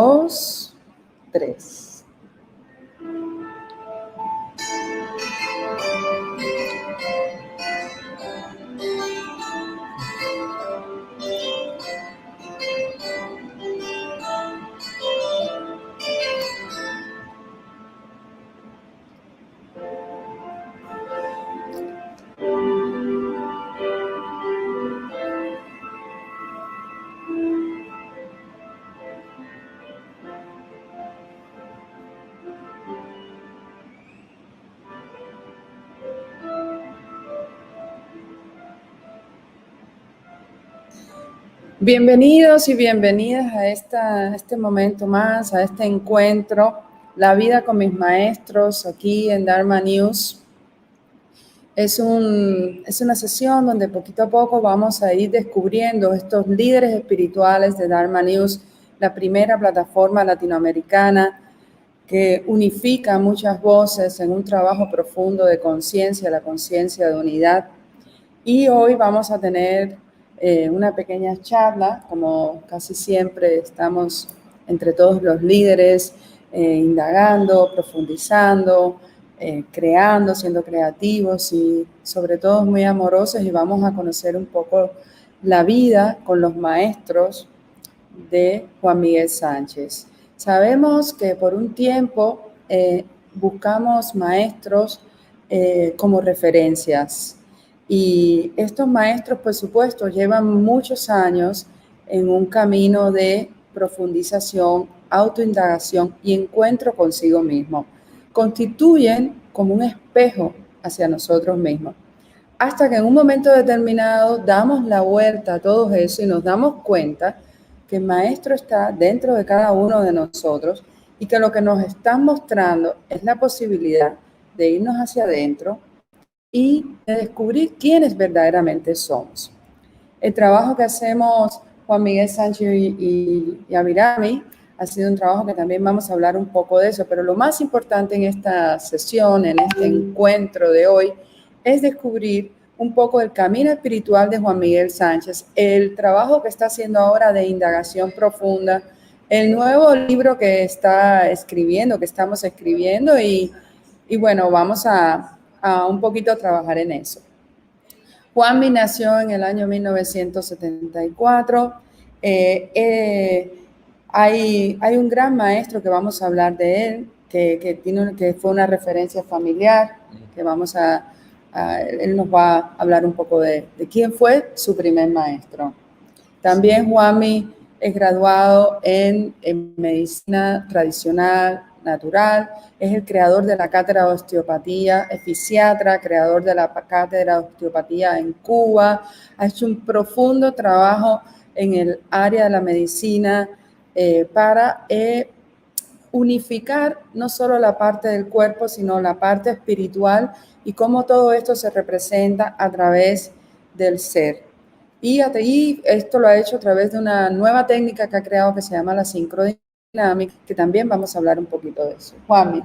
2, 3. Bienvenidos y bienvenidas a este momento más, a este encuentro, La vida con mis maestros, aquí en Dharma News. Es una sesión donde poquito a poco vamos a ir descubriendo estos líderes espirituales de Dharma News, la primera plataforma latinoamericana que unifica muchas voces en un trabajo profundo de conciencia, la conciencia de unidad. Y hoy vamos a tener una pequeña charla, como casi siempre estamos entre todos los líderes, indagando, profundizando, creando, siendo creativos y sobre todo muy amorosos, y vamos a conocer un poco la vida con los maestros de Juan Miguel Sánchez. Sabemos que por un tiempo buscamos maestros como referencias. Y estos maestros, por supuesto, llevan muchos años en un camino de profundización, autoindagación y encuentro consigo mismo. Constituyen como un espejo hacia nosotros mismos. Hasta que en un momento determinado damos la vuelta a todo eso y nos damos cuenta que el maestro está dentro de cada uno de nosotros y que lo que nos están mostrando es la posibilidad de irnos hacia adentro y de descubrir quiénes verdaderamente somos. El trabajo que hacemos Juan Miguel Sánchez y Abirami ha sido un trabajo que también vamos a hablar un poco de eso, pero lo más importante en esta sesión, en este encuentro de hoy, es descubrir un poco el camino espiritual de Juan Miguel Sánchez, el trabajo que está haciendo ahora de indagación profunda, el nuevo libro que está escribiendo, que estamos escribiendo, y bueno, vamos a un poquito trabajar en eso. Juanmi nació en el año 1974. Hay un gran maestro que vamos a hablar de él, que fue una referencia familiar, que él nos va a hablar un poco de quién fue su primer maestro. También Juanmi es graduado en medicina tradicional, natural, es el creador de la cátedra de osteopatía, es fisiatra, creador de la cátedra de osteopatía en Cuba, ha hecho un profundo trabajo en el área de la medicina para unificar no solo la parte del cuerpo, sino la parte espiritual y cómo todo esto se representa a través del ser. Y esto lo ha hecho a través de una nueva técnica que ha creado que se llama la sincrodinámica, que también vamos a hablar un poquito de eso. Juanmi,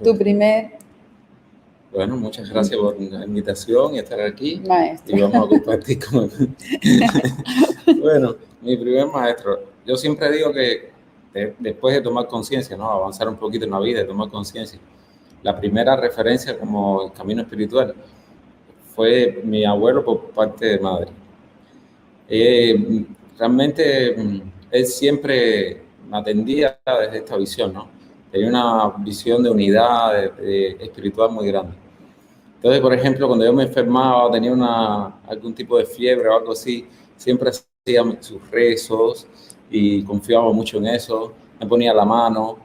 tu primer... Bueno, muchas gracias por la invitación y estar aquí. Maestro. Y vamos a compartir con... Bueno, mi primer maestro. Yo siempre digo que después de tomar conciencia, ¿no? Avanzar un poquito en la vida, de tomar conciencia. La primera referencia como el camino espiritual fue mi abuelo por parte de madre. Realmente él siempre me atendía desde esta visión, ¿no? Tenía una visión de unidad espiritual muy grande. Entonces, por ejemplo, cuando yo me enfermaba o tenía algún tipo de fiebre o algo así, siempre hacía sus rezos y confiaba mucho en eso, me ponía la mano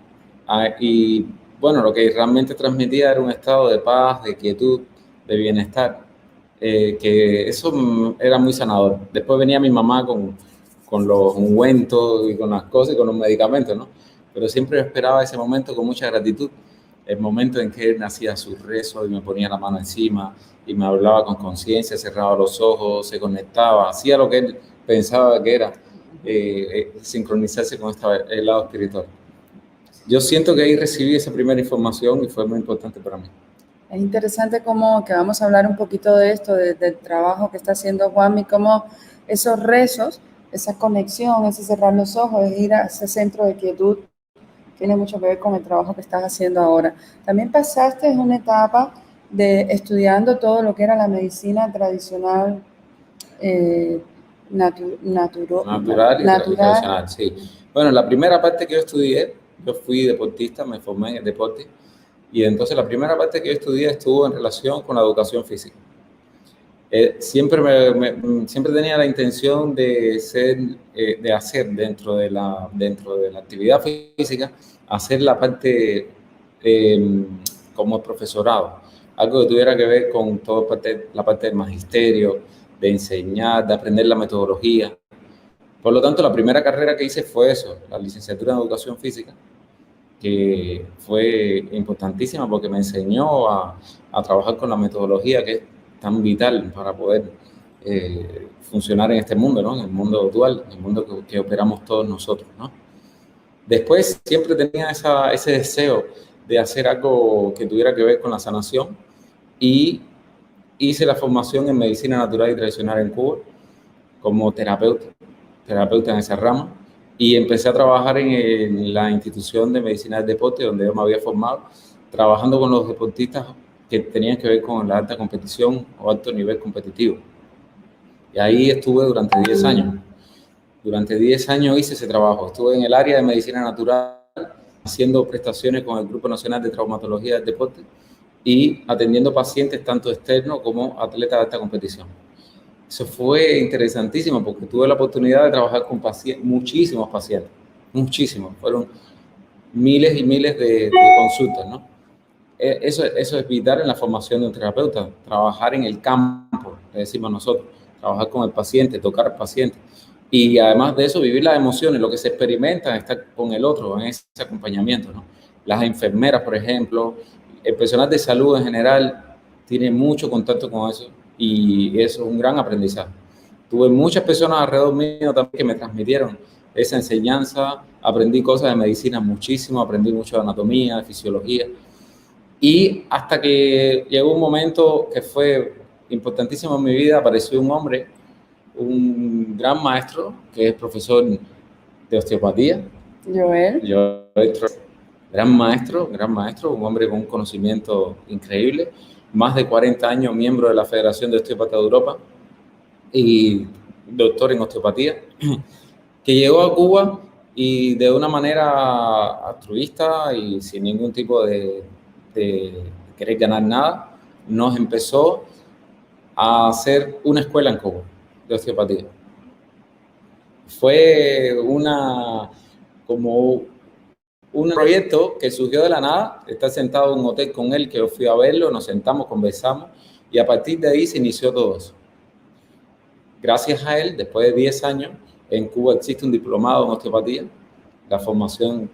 y bueno, lo que realmente transmitía era un estado de paz, de quietud, de bienestar. Que eso era muy sanador. Después venía mi mamá con los ungüentos y con las cosas y con los medicamentos, ¿no? Pero siempre esperaba ese momento con mucha gratitud, el momento en que él hacía su rezo y me ponía la mano encima y me hablaba con conciencia, cerraba los ojos, se conectaba, hacía lo que él pensaba que era sincronizarse con el lado espiritual. Yo siento que ahí recibí esa primera información y fue muy importante para mí. Es interesante que vamos a hablar un poquito de esto, del trabajo que está haciendo Juanmi, cómo esos rezos, esa conexión, ese cerrar los ojos, es ir a ese centro de quietud tiene mucho que ver con el trabajo que estás haciendo ahora. También pasaste una etapa de estudiando todo lo que era la medicina tradicional, Natural y tradicional, sí. Bueno, la primera parte que yo estudié, yo fui deportista, me formé en el deporte, y entonces la primera parte que yo estudié estuvo en relación con la educación física. Siempre tenía la intención de hacer dentro de la actividad física, hacer la parte como profesorado, algo que tuviera que ver con toda la parte del magisterio, de enseñar, de aprender la metodología. Por lo tanto, la primera carrera que hice fue eso, la licenciatura en educación física, que fue importantísima porque me enseñó a trabajar con la metodología que es tan vital para poder funcionar en este mundo, ¿no? En el mundo dual, en el mundo que operamos todos nosotros, ¿no? Después siempre tenía ese deseo de hacer algo que tuviera que ver con la sanación y hice la formación en medicina natural y tradicional en Cuba como terapeuta en esa rama, y empecé a trabajar en la institución de medicina del deporte donde yo me había formado, trabajando con los deportistas que tenían que ver con la alta competición o alto nivel competitivo. Y ahí estuve durante 10 años. Durante 10 años hice ese trabajo. Estuve en el área de medicina natural, haciendo prestaciones con el Grupo Nacional de Traumatología del Deporte y atendiendo pacientes tanto externos como atletas de alta competición. Eso fue interesantísimo porque tuve la oportunidad de trabajar con muchísimos pacientes, muchísimos. Fueron miles y miles de consultas, ¿no? Eso es vital en la formación de un terapeuta, trabajar en el campo, le decimos nosotros, trabajar con el paciente, tocar al paciente. Y además de eso, vivir las emociones, lo que se experimenta, estar con el otro en ese acompañamiento, ¿no? Las enfermeras, por ejemplo, el personal de salud en general tiene mucho contacto con eso y eso es un gran aprendizaje. Tuve muchas personas alrededor mío también que me transmitieron esa enseñanza, aprendí cosas de medicina muchísimo, aprendí mucho de anatomía, de fisiología, y hasta que llegó un momento que fue importantísimo en mi vida, apareció un hombre, un gran maestro, que es profesor de osteopatía. Joel, gran maestro, un hombre con un conocimiento increíble, más de 40 años miembro de la Federación de Osteópatas de Europa y doctor en osteopatía, que llegó a Cuba y de una manera altruista y sin ningún tipo de querer ganar nada, nos empezó a hacer una escuela en Cuba de osteopatía. Fue como un proyecto que surgió de la nada. Está sentado en un hotel con él, que yo fui a verlo, nos sentamos, conversamos, y a partir de ahí se inició todo eso. Gracias a él, después de 10 años, en Cuba existe un diplomado en osteopatía,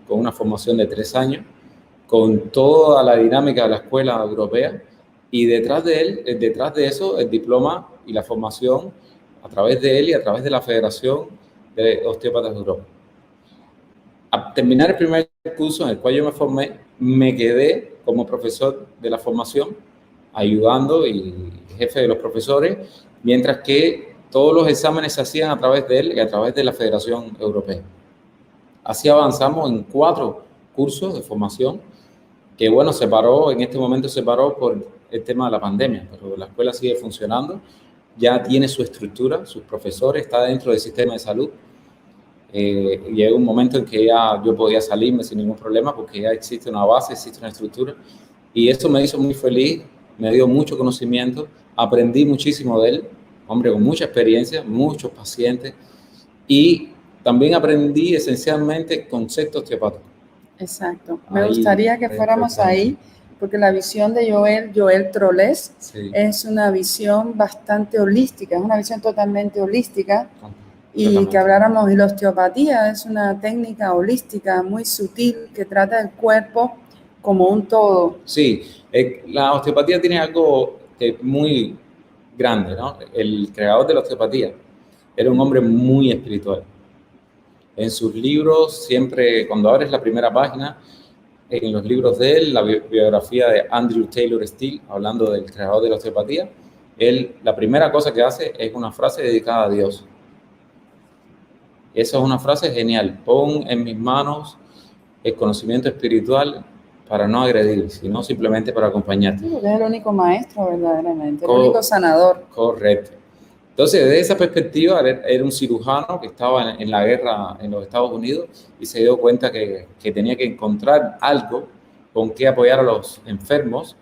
con una formación de 3 años, con toda la dinámica de la escuela europea, y detrás de eso, el diploma y la formación a través de él y a través de la Federación de Osteópatas de Europa. Al terminar el primer curso en el cual yo me formé, me quedé como profesor de la formación, ayudando y jefe de los profesores, mientras que todos los exámenes se hacían a través de él y a través de la Federación Europea. Así avanzamos en 4 cursos de formación, que bueno, en este momento se paró por el tema de la pandemia, pero la escuela sigue funcionando, ya tiene su estructura, sus profesores, está dentro del sistema de salud. Llegó un momento en que ya yo podía salirme sin ningún problema porque ya existe una base, existe una estructura, y eso me hizo muy feliz, me dio mucho conocimiento, aprendí muchísimo de él, hombre con mucha experiencia, muchos pacientes, y también aprendí esencialmente conceptos osteopáticos. Exacto. Me gustaría que fuéramos ahí, porque la visión de Joel Troles, sí, es una visión bastante holística, es una visión totalmente holística, y que habláramos de la osteopatía, es una técnica holística muy sutil que trata el cuerpo como un todo. Sí, la osteopatía tiene algo muy grande, ¿no? El creador de la osteopatía era un hombre muy espiritual. En sus libros, siempre, cuando abres la primera página, en los libros de él, la biografía de Andrew Taylor Still, hablando del creador de la osteopatía, la primera cosa que hace es una frase dedicada a Dios. Esa es una frase genial. Pon en mis manos el conocimiento espiritual para no agredir, sino simplemente para acompañarte. Sí, porque es el único maestro verdaderamente, el único sanador. Correcto. Entonces, desde esa perspectiva, era un cirujano que estaba en la guerra en los Estados Unidos y se dio cuenta que tenía que encontrar algo con que apoyar a los enfermos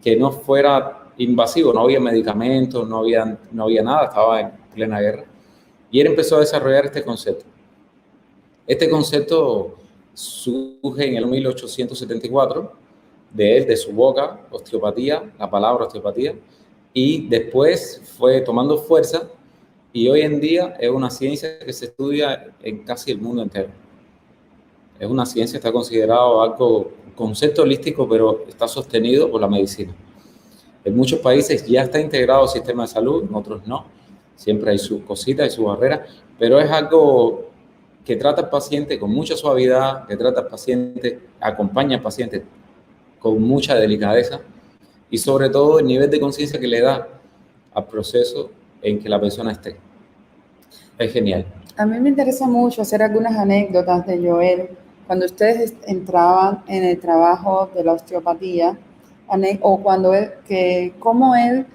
que no fuera invasivo, no había medicamentos, no había nada, estaba en plena guerra. Y él empezó a desarrollar este concepto. Este concepto surge en el 1874, de él, de su boca, osteopatía, la palabra osteopatía, y después fue tomando fuerza y hoy en día es una ciencia que se estudia en casi el mundo entero. Es una ciencia, está considerado algo, concepto holístico, pero está sostenido por la medicina. En muchos países ya está integrado el sistema de salud, en otros no. Siempre hay sus cositas y sus barreras, pero es algo que trata al paciente con mucha suavidad, que trata al paciente, acompaña al paciente con mucha delicadeza y sobre todo el nivel de conciencia que le da al proceso en que la persona esté. Es genial. A mí me interesa mucho hacer algunas anécdotas de Joel. Cuando ustedes entraban en el trabajo de la osteopatía, o cuando cómo él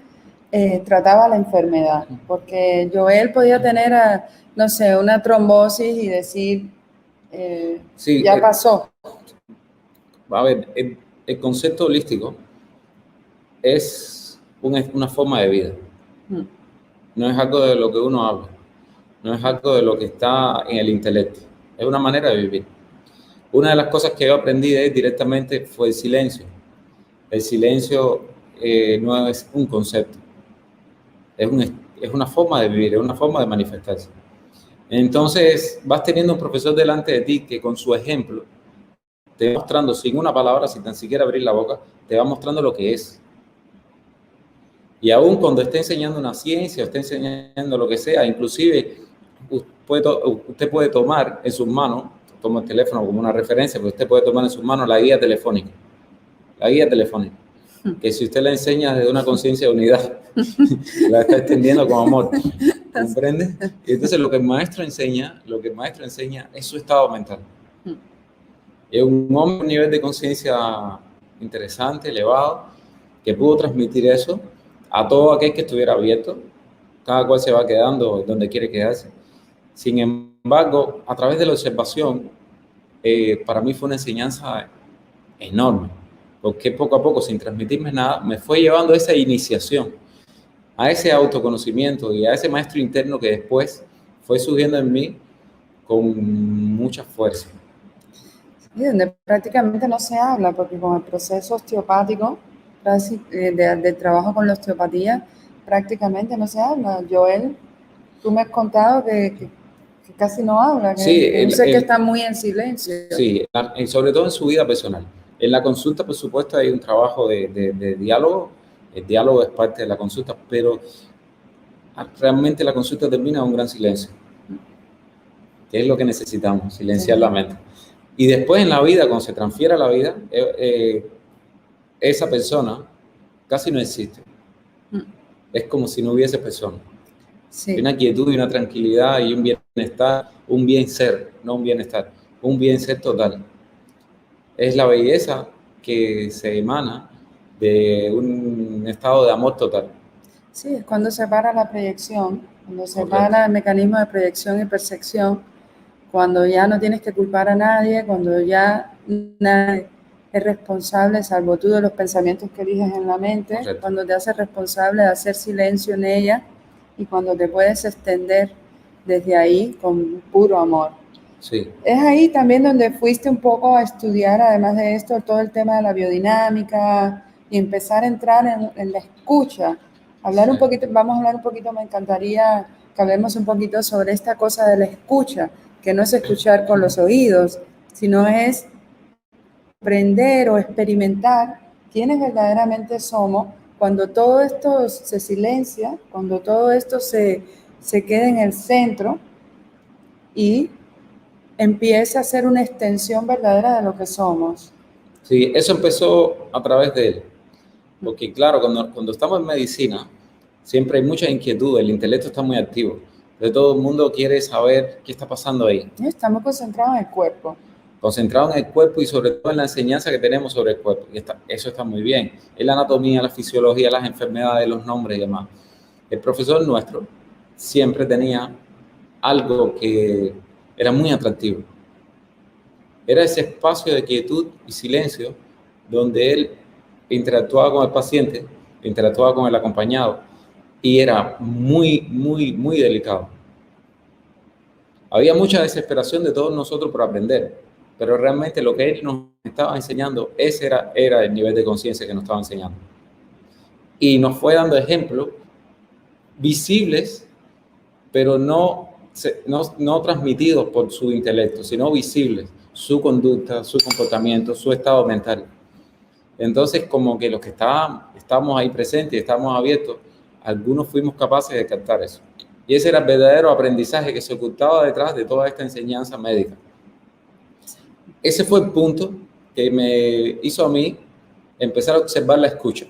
trataba la enfermedad, porque Joel podía tener, no sé, una trombosis y decir, sí, ya pasó. A ver, el concepto holístico es una forma de vida. No es algo de lo que uno habla, no es algo de lo que está en el intelecto, es una manera de vivir. Una de las cosas que yo aprendí de él directamente fue el silencio. El silencio no es un concepto, es una forma de vivir, es una forma de manifestarse. Entonces vas teniendo un profesor delante de ti que con su ejemplo te va mostrando sin una palabra, sin tan siquiera abrir la boca, te va mostrando lo que es. Y aún cuando esté enseñando una ciencia, o esté enseñando lo que sea, inclusive usted puede tomar en sus manos, toma el teléfono como una referencia, pero usted puede tomar en sus manos la guía telefónica. La guía telefónica. Que si usted la enseña desde una conciencia de unidad, la está extendiendo con amor. ¿Comprende? Y entonces lo que el maestro enseña es su estado mental. Es un hombre con un nivel de conciencia interesante, elevado, que pudo transmitir eso a todo aquel que estuviera abierto. Cada cual se va quedando donde quiere quedarse. Sin embargo, a través de la observación, para mí fue una enseñanza enorme, porque poco a poco, sin transmitirme nada, me fue llevando a esa iniciación, a ese autoconocimiento y a ese maestro interno que después fue surgiendo en mí con mucha fuerza. Y donde prácticamente no se habla, porque con el proceso osteopático, del trabajo con la osteopatía, prácticamente no se habla. Joel, tú me has contado que casi no habla, que sí, que está muy en silencio. Sí, sobre todo en su vida personal. En la consulta, por supuesto, hay un trabajo de diálogo. El diálogo es parte de la consulta, pero realmente la consulta termina en un gran silencio, que es lo que necesitamos, silenciar la mente. Y después en la vida, cuando se transfiere a la vida, esa persona casi no existe. Es como si no hubiese persona. Sí. Hay una quietud y una tranquilidad y un bienestar, un bien ser, no un bienestar, un bien ser total. Es la belleza que se emana de un estado de amor total. Sí, es cuando se para la proyección, cuando se para el mecanismo de proyección y percepción, cuando ya no tienes que culpar a nadie, cuando ya nadie es responsable, salvo tú, de los pensamientos que eliges en la mente, correcto, cuando te haces responsable de hacer silencio en ella y cuando te puedes extender desde ahí con puro amor. Sí. Es ahí también donde fuiste un poco a estudiar, además de esto, todo el tema de la biodinámica y empezar a entrar en la escucha. Hablar un poquito, vamos a hablar un poquito, me encantaría que hablemos un poquito sobre esta cosa de la escucha, que no es escuchar con los oídos, sino es aprender o experimentar quiénes verdaderamente somos cuando todo esto se silencia, cuando todo esto se queda en el centro y empieza a ser una extensión verdadera de lo que somos. Sí, eso empezó a través de él. Porque claro, cuando estamos en medicina, siempre hay mucha inquietud, el intelecto está muy activo. Entonces todo el mundo quiere saber qué está pasando ahí. Estamos concentrados en el cuerpo. concentrado en el cuerpo y sobre todo en la enseñanza que tenemos sobre el cuerpo. Y eso está muy bien. En la anatomía, la fisiología, las enfermedades, los nombres y demás. El profesor nuestro siempre tenía algo que era muy atractivo. Era ese espacio de quietud y silencio donde él interactuaba con el paciente, interactuaba con el acompañado y era muy, muy, muy delicado. Había mucha desesperación de todos nosotros por aprender, pero realmente lo que él nos estaba enseñando, ese era el nivel de conciencia que nos estaba enseñando. Y nos fue dando ejemplos visibles, pero no transmitidos por su intelecto, sino visibles, su conducta, su comportamiento, su estado mental. Entonces, como que los que estábamos ahí presentes y estábamos abiertos, algunos fuimos capaces de captar eso. Y ese era el verdadero aprendizaje que se ocultaba detrás de toda esta enseñanza médica. Ese fue el punto que me hizo a mí empezar a observar la escucha.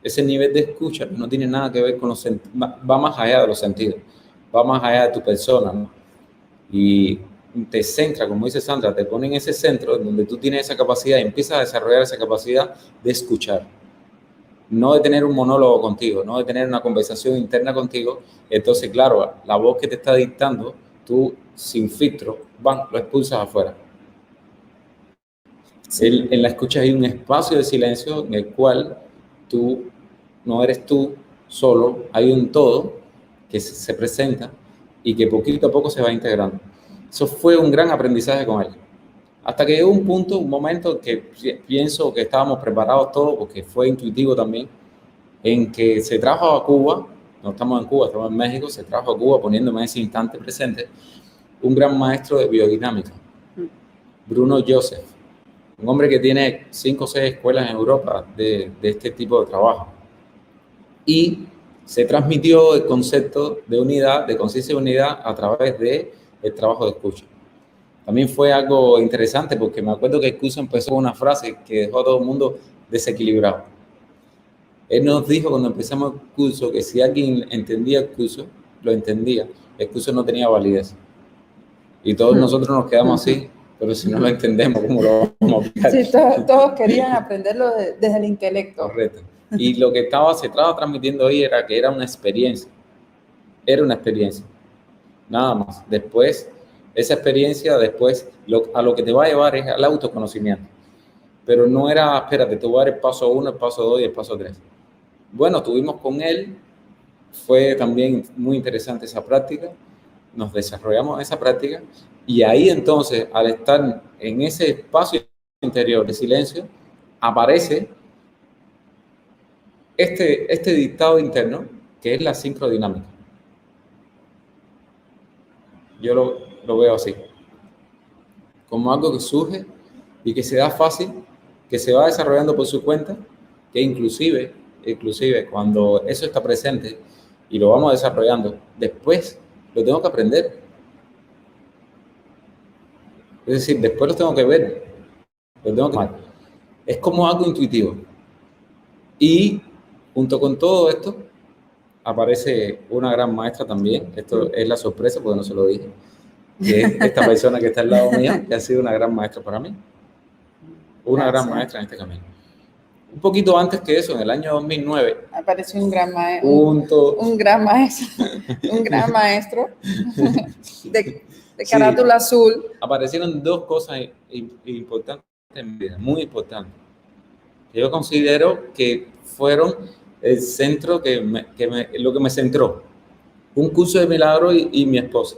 Ese nivel de escucha no tiene nada que ver con los sentidos, va más allá de los sentidos, va más allá de tu persona, ¿no? Y te centra, como dice Sandra, te pone en ese centro donde tú tienes esa capacidad y empiezas a desarrollar esa capacidad de escuchar. No de tener un monólogo contigo, no de tener una conversación interna contigo. Entonces, claro, la voz que te está dictando, tú sin filtro, lo expulsas afuera. Sí. En la escucha hay un espacio de silencio en el cual tú no eres tú solo, hay un todo que se presenta y que poquito a poco se va integrando. Eso fue un gran aprendizaje con él. Hasta que llegó un momento que pienso que estábamos preparados todos, porque fue intuitivo también, en que se trajo a Cuba, no estamos en Cuba, estamos en México, se trajo a Cuba poniéndome en ese instante presente, un gran maestro de biodinámica, Bruno Joseph, un hombre que tiene 5 o 6 escuelas en Europa de este tipo de trabajo. Y se transmitió el concepto de unidad, de conciencia de unidad a través del trabajo de escucha. También fue algo interesante porque me acuerdo que el curso empezó con una frase que dejó a todo el mundo desequilibrado. Él nos dijo cuando empezamos el curso que si alguien entendía el curso, lo entendía, el curso no tenía validez. Y todos nosotros nos quedamos así, pero si no lo entendemos, ¿cómo lo vamos a aplicar? Sí, todos querían aprenderlo desde el intelecto. Correcto. Y lo que se estaba transmitiendo ahí era que era una experiencia. Era una experiencia. Nada más. Después, esa experiencia, a lo que te va a llevar es al autoconocimiento. Pero no era, espérate, te voy a dar el paso 1, el paso 2 y el paso 3. Bueno, tuvimos con él, fue también muy interesante esa práctica, nos desarrollamos en esa práctica y ahí entonces, al estar en ese espacio interior de silencio, aparece este dictado interno que es la sincrodinámica. Yo lo veo así, como algo que surge y que se da fácil, que se va desarrollando por su cuenta, que inclusive cuando eso está presente y lo vamos desarrollando, después lo tengo que aprender. Es decir, después lo tengo que ver, lo tengo que ver. Es como algo intuitivo. Y junto con todo esto, aparece una gran maestra también. Esto es la sorpresa porque no se lo dije. Que es esta persona que está al lado mío, que ha sido una gran maestra para mí. Una gran maestra en este camino. Un poquito antes que eso, en el año 2009, apareció un gran maestro. Un gran maestro de carátula azul. Aparecieron 2 cosas importantes en mi vida, muy importantes. Yo considero que fueron el centro lo que me centró. Un curso de milagro y mi esposa.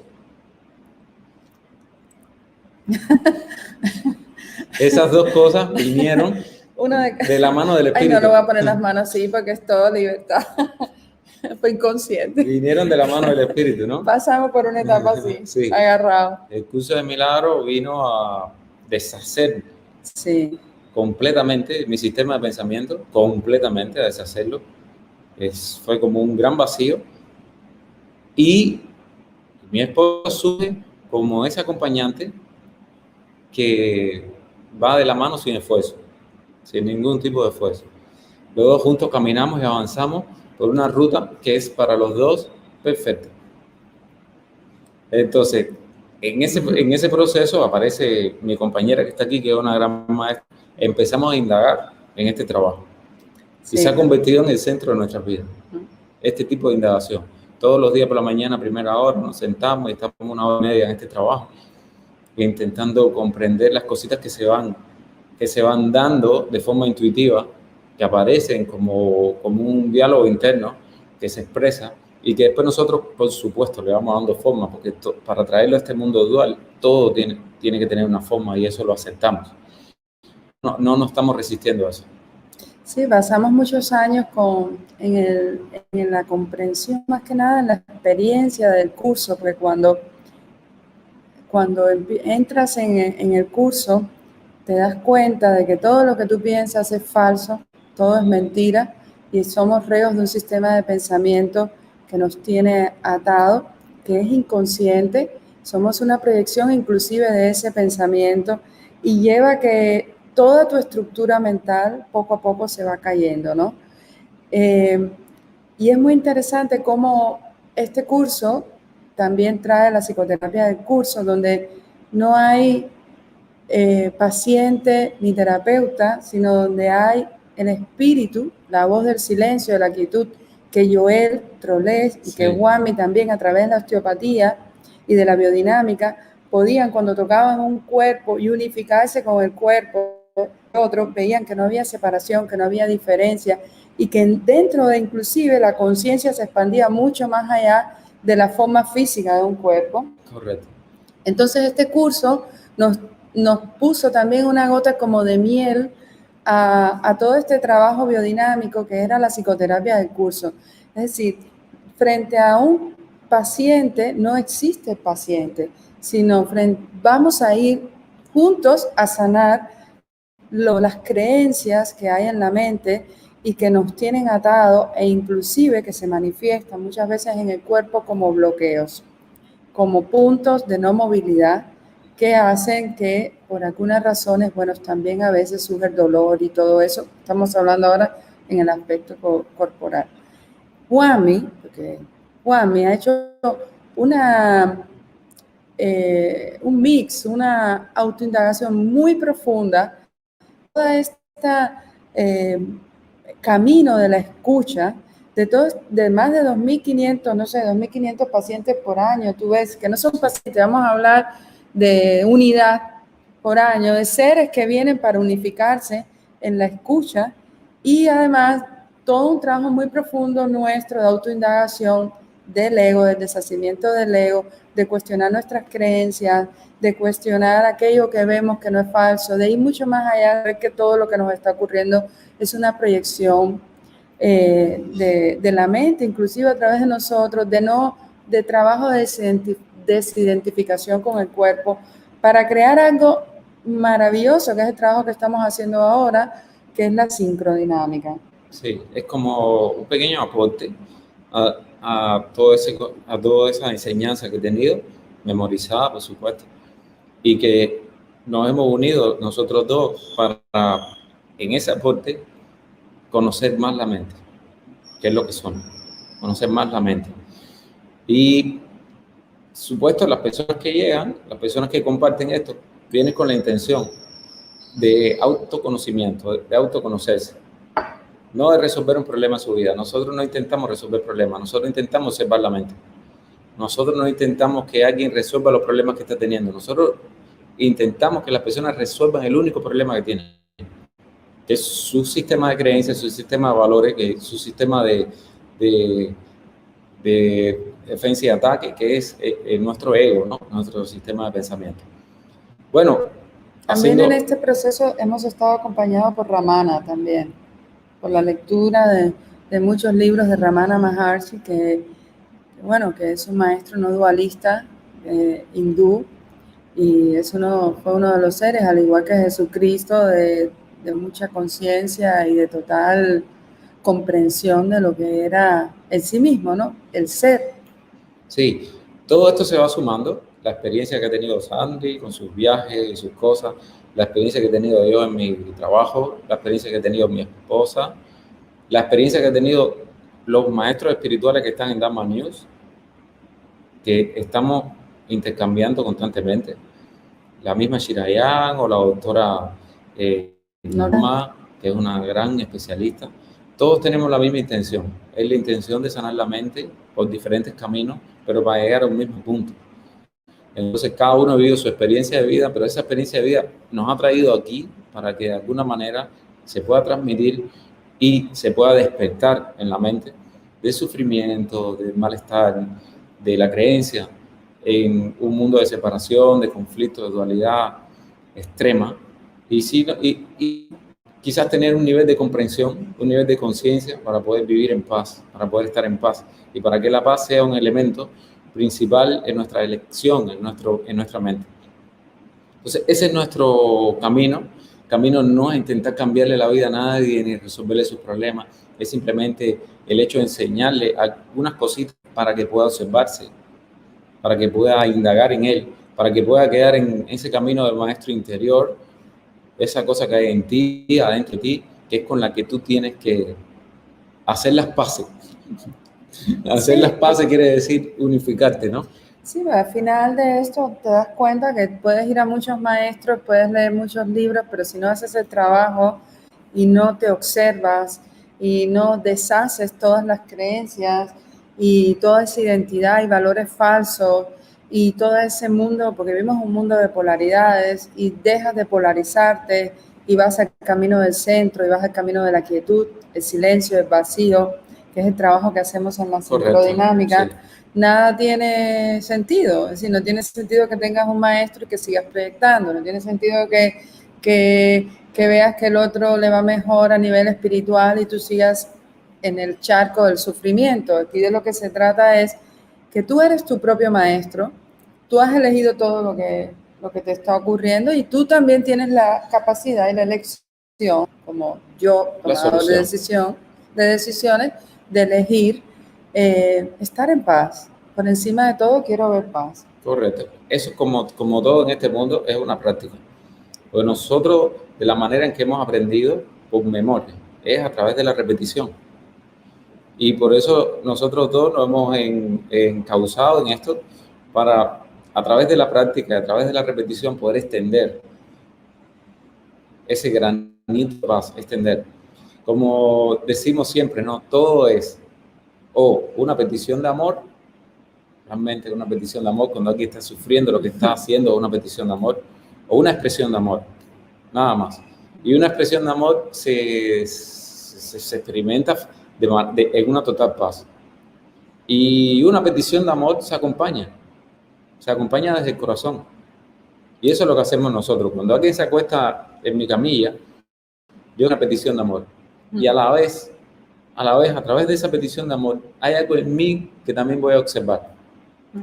Esas 2 cosas vinieron de la mano del Espíritu. Ay, no lo voy a poner las manos así porque es todo libertad. Fue inconsciente. Vinieron de la mano del Espíritu, ¿no? Pasamos por una etapa así, sí. Agarrado. El curso de milagro vino a deshacer completamente mi sistema de pensamiento, completamente a deshacerlo. Fue como un gran vacío. Y mi esposa surge como ese acompañante que va de la mano sin esfuerzo, sin ningún tipo de esfuerzo. Los 2 juntos caminamos y avanzamos por una ruta que es para los 2 perfecta. Entonces, En ese proceso aparece mi compañera que está aquí, que es una gran maestra. Empezamos a indagar en este trabajo y se ha convertido en el centro de nuestras vidas. Este tipo de indagación. Todos los días por la mañana, a primera hora, nos sentamos y estamos 1 hora y media en este trabajo, intentando comprender las cositas que se van dando de forma intuitiva, que aparecen como un diálogo interno que se expresa y que después nosotros, por supuesto, le vamos dando forma, porque para traerlo a este mundo dual, todo tiene que tener una forma y eso lo aceptamos. No nos estamos resistiendo a eso. Sí, pasamos muchos años en la comprensión, más que nada en la experiencia del curso, porque cuando entras en el curso, te das cuenta de que todo lo que tú piensas es falso, todo es mentira, y somos reos de un sistema de pensamiento que nos tiene atado, que es inconsciente, somos una proyección inclusive de ese pensamiento, y lleva a que toda tu estructura mental poco a poco se va cayendo, ¿no? Y es muy interesante cómo este curso también trae la psicoterapia del curso, donde no hay paciente ni terapeuta, sino donde hay el espíritu, la voz del silencio, de la quietud, que Joel Trolés y que Wami también a través de la osteopatía y de la biodinámica podían, cuando tocaban un cuerpo y unificarse con el cuerpo otro, veían que no había separación, que no había diferencia y que dentro de inclusive la conciencia se expandía mucho más allá de la forma física de un cuerpo. Correcto. Entonces este curso nos puso también una gota como de miel a todo este trabajo biodinámico que era la psicoterapia del curso. Es decir, frente a un paciente no existe paciente, sino vamos a ir juntos a sanar las creencias que hay en la mente y que nos tienen atados e inclusive que se manifiestan muchas veces en el cuerpo como bloqueos, como puntos de no movilidad que hacen que por algunas razones, bueno, también a veces surge el dolor y todo eso. Estamos hablando ahora en el aspecto corporal. Wami ha hecho un mix, una autoindagación muy profunda, toda esta camino de la escucha, de más de 2.500, no sé, 2.500 pacientes por año, tú ves que no son pacientes, vamos a hablar de unidad por año, de seres que vienen para unificarse en la escucha y además todo un trabajo muy profundo nuestro de autoindagación del ego, del deshacimiento del ego, de cuestionar nuestras creencias, de cuestionar aquello que vemos que no es falso, de ir mucho más allá, de ver que todo lo que nos está ocurriendo es una proyección de la mente, inclusive a través de nosotros, de trabajo de desidentificación con el cuerpo, para crear algo maravilloso, que es el trabajo que estamos haciendo ahora, que es la sincrodinámica. Sí, es como un pequeño aporte a toda esa enseñanza que he tenido, memorizada, por supuesto, y que nos hemos unido nosotros dos para, en ese aporte, conocer más la mente, que es lo que son, conocer más la mente. Y, supuesto, las personas que llegan, las personas que comparten esto, vienen con la intención de autoconocimiento, de autoconocerse, no de resolver un problema en su vida. Nosotros no intentamos resolver problemas, nosotros intentamos observar la mente. Nosotros no intentamos que alguien resuelva los problemas que está teniendo. Nosotros intentamos que las personas resuelvan el único problema que tienen, que es su sistema de creencias, su sistema de valores, que es su sistema de defensa y ataque, que es nuestro ego, ¿no? Nuestro sistema de pensamiento. Bueno, también en este proceso hemos estado acompañados por Ramana también, por la lectura de muchos libros de Ramana Maharshi, que es un maestro no dualista hindú, y fue uno de los seres, al igual que Jesucristo, de mucha conciencia y de total comprensión de lo que era el sí mismo, ¿no? El ser. Sí, todo esto se va sumando, la experiencia que ha tenido Sandy con sus viajes y sus cosas, la experiencia que he tenido yo en mi trabajo, la experiencia que he tenido mi esposa, la experiencia que he tenido los maestros espirituales que están en Dharma News, que estamos intercambiando constantemente. La misma Shirayan o la doctora Norma, que es una gran especialista, todos tenemos la misma intención. Es la intención de sanar la mente por diferentes caminos, pero para llegar a un mismo punto. Entonces, cada uno ha vivido su experiencia de vida, pero esa experiencia de vida nos ha traído aquí para que de alguna manera se pueda transmitir y se pueda despertar en la mente del sufrimiento, del malestar, de la creencia en un mundo de separación, de conflicto, de dualidad extrema, y quizás tener un nivel de comprensión, un nivel de conciencia para poder vivir en paz, para poder estar en paz, y para que la paz sea un elemento principal en nuestra elección, en nuestra mente. Entonces, ese es nuestro camino. El camino no es intentar cambiarle la vida a nadie ni resolverle sus problemas, es simplemente el hecho de enseñarle algunas cositas para que pueda observarse, para que pueda indagar en él, para que pueda quedar en ese camino del maestro interior, esa cosa que hay en ti, adentro de ti, que es con la que tú tienes que hacer las paces. Hacer las paces quiere decir unificarte, ¿no? Sí, al final de esto te das cuenta que puedes ir a muchos maestros, puedes leer muchos libros, pero si no haces el trabajo y no te observas y no deshaces todas las creencias y toda esa identidad y valores falsos y todo ese mundo, porque vivimos un mundo de polaridades, y dejas de polarizarte y vas al camino del centro y vas al camino de la quietud, el silencio, el vacío, que es el trabajo que hacemos en la sincrodinámica. Sí. Nada tiene sentido, es decir, no tiene sentido que tengas un maestro y que sigas proyectando, no tiene sentido que veas que el otro le va mejor a nivel espiritual y tú sigas en el charco del sufrimiento. Aquí de lo que se trata es que tú eres tu propio maestro, tú has elegido todo lo que te está ocurriendo y tú también tienes la capacidad y la elección, como yo, tomador de decisiones, de elegir estar en paz. Por encima de todo, quiero ver paz. Correcto. Eso, como todo en este mundo, es una práctica. Pues nosotros, de la manera en que hemos aprendido, por memoria, es a través de la repetición. Y por eso nosotros todos nos hemos encauzado en esto para, a través de la práctica, a través de la repetición, poder extender ese granito de paz, extender. Como decimos siempre, ¿no? Todo es o una petición de amor, realmente una petición de amor, cuando alguien está sufriendo lo que está haciendo, una petición de amor, o una expresión de amor, nada más. Y una expresión de amor se experimenta en una total paz. Y una petición de amor se acompaña desde el corazón. Y eso es lo que hacemos nosotros. Cuando alguien se acuesta en mi camilla, yo una petición de amor. Y a la vez, a través de esa petición de amor, hay algo en mí que también voy a observar.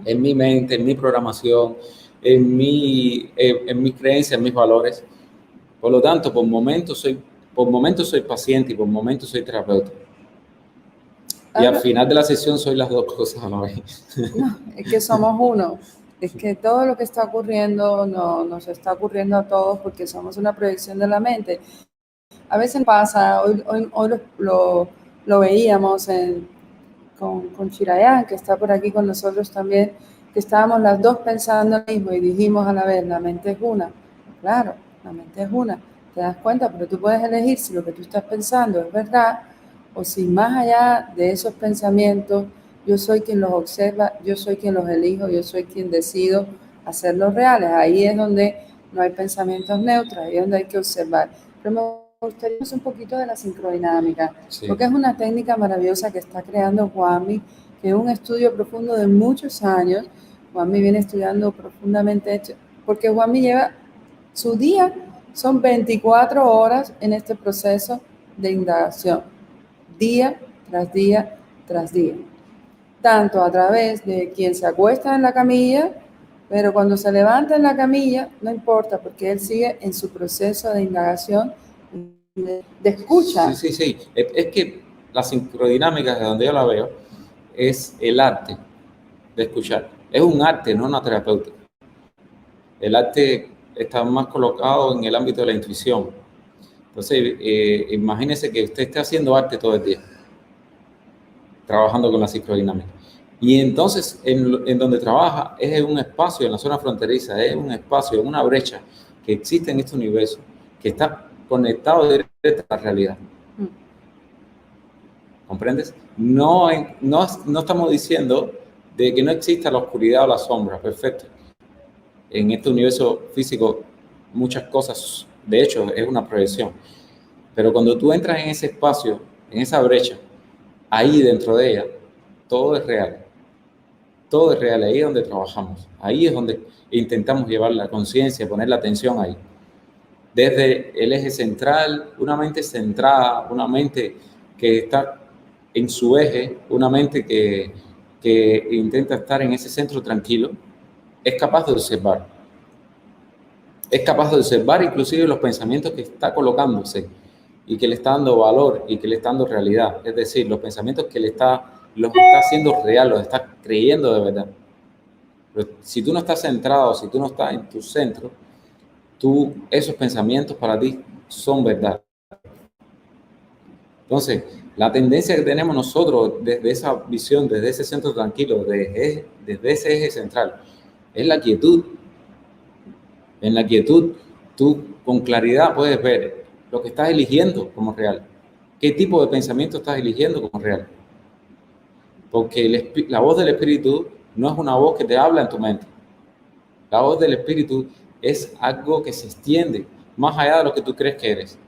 En mi mente, en mi programación, en mis creencias, en mis valores. Por lo tanto, por momentos soy paciente y por momentos soy terapeuta. Y al final de la sesión soy las dos cosas a la vez. No, es que somos uno. Es que todo lo que está ocurriendo nos está ocurriendo a todos porque somos una proyección de la mente. A veces pasa, hoy lo veíamos con Shirayan, que está por aquí con nosotros también, que estábamos las dos pensando lo mismo y dijimos a la vez, la mente es una. Claro, la mente es una. Te das cuenta, pero tú puedes elegir si lo que tú estás pensando es verdad o si más allá de esos pensamientos yo soy quien los observa, yo soy quien los elijo, yo soy quien decido hacerlos reales. Ahí es donde no hay pensamientos neutros, ahí es donde hay que observar. Pero me gustaría un poquito de la sincrodinámica, sí, porque es una técnica maravillosa que está creando Juanmi, que es un estudio profundo de muchos años. Juanmi viene estudiando profundamente, porque Juanmi lleva su día, son 24 horas en este proceso de indagación, día tras día tras día. Tanto a través de quien se acuesta en la camilla, pero cuando se levanta en la camilla, no importa, porque él sigue en su proceso de indagación, de escucha. Sí. Es que la sincrodinámica, de donde yo la veo, es el arte de escuchar. Es un arte, no una terapéutica. El arte está más colocado en el ámbito de la intuición. Entonces, imagínese que usted esté haciendo arte todo el día, trabajando con la sincrodinámica. Y entonces, en donde trabaja, es en un espacio, en la zona fronteriza, es un espacio, una brecha que existe en este universo, que está conectado directamente a la realidad. ¿Comprendes? No estamos diciendo de que no exista la oscuridad o la sombra, perfecto. En este universo físico, muchas cosas, de hecho, es una proyección. Pero cuando tú entras en ese espacio, en esa brecha, ahí dentro de ella, todo es real. Todo es real, ahí es donde trabajamos. Ahí es donde intentamos llevar la conciencia, poner la atención ahí. Desde el eje central, una mente centrada, una mente que está en su eje, una mente que intenta estar en ese centro tranquilo, es capaz de observar. Es capaz de observar inclusive los pensamientos que está colocándose y que le está dando valor y que le está dando realidad. Es decir, los pensamientos que los está haciendo real, los está creyendo de verdad. Pero si tú no estás centrado, si tú no estás en tu centro, esos pensamientos para ti son verdad. Entonces, la tendencia que tenemos nosotros desde esa visión, desde ese centro tranquilo, desde ese eje central, es la quietud. En la quietud, tú con claridad puedes ver lo que estás eligiendo como real. ¿Qué tipo de pensamiento estás eligiendo como real? Porque la voz del espíritu no es una voz que te habla en tu mente. La voz del espíritu es algo que se extiende más allá de lo que tú crees que eres.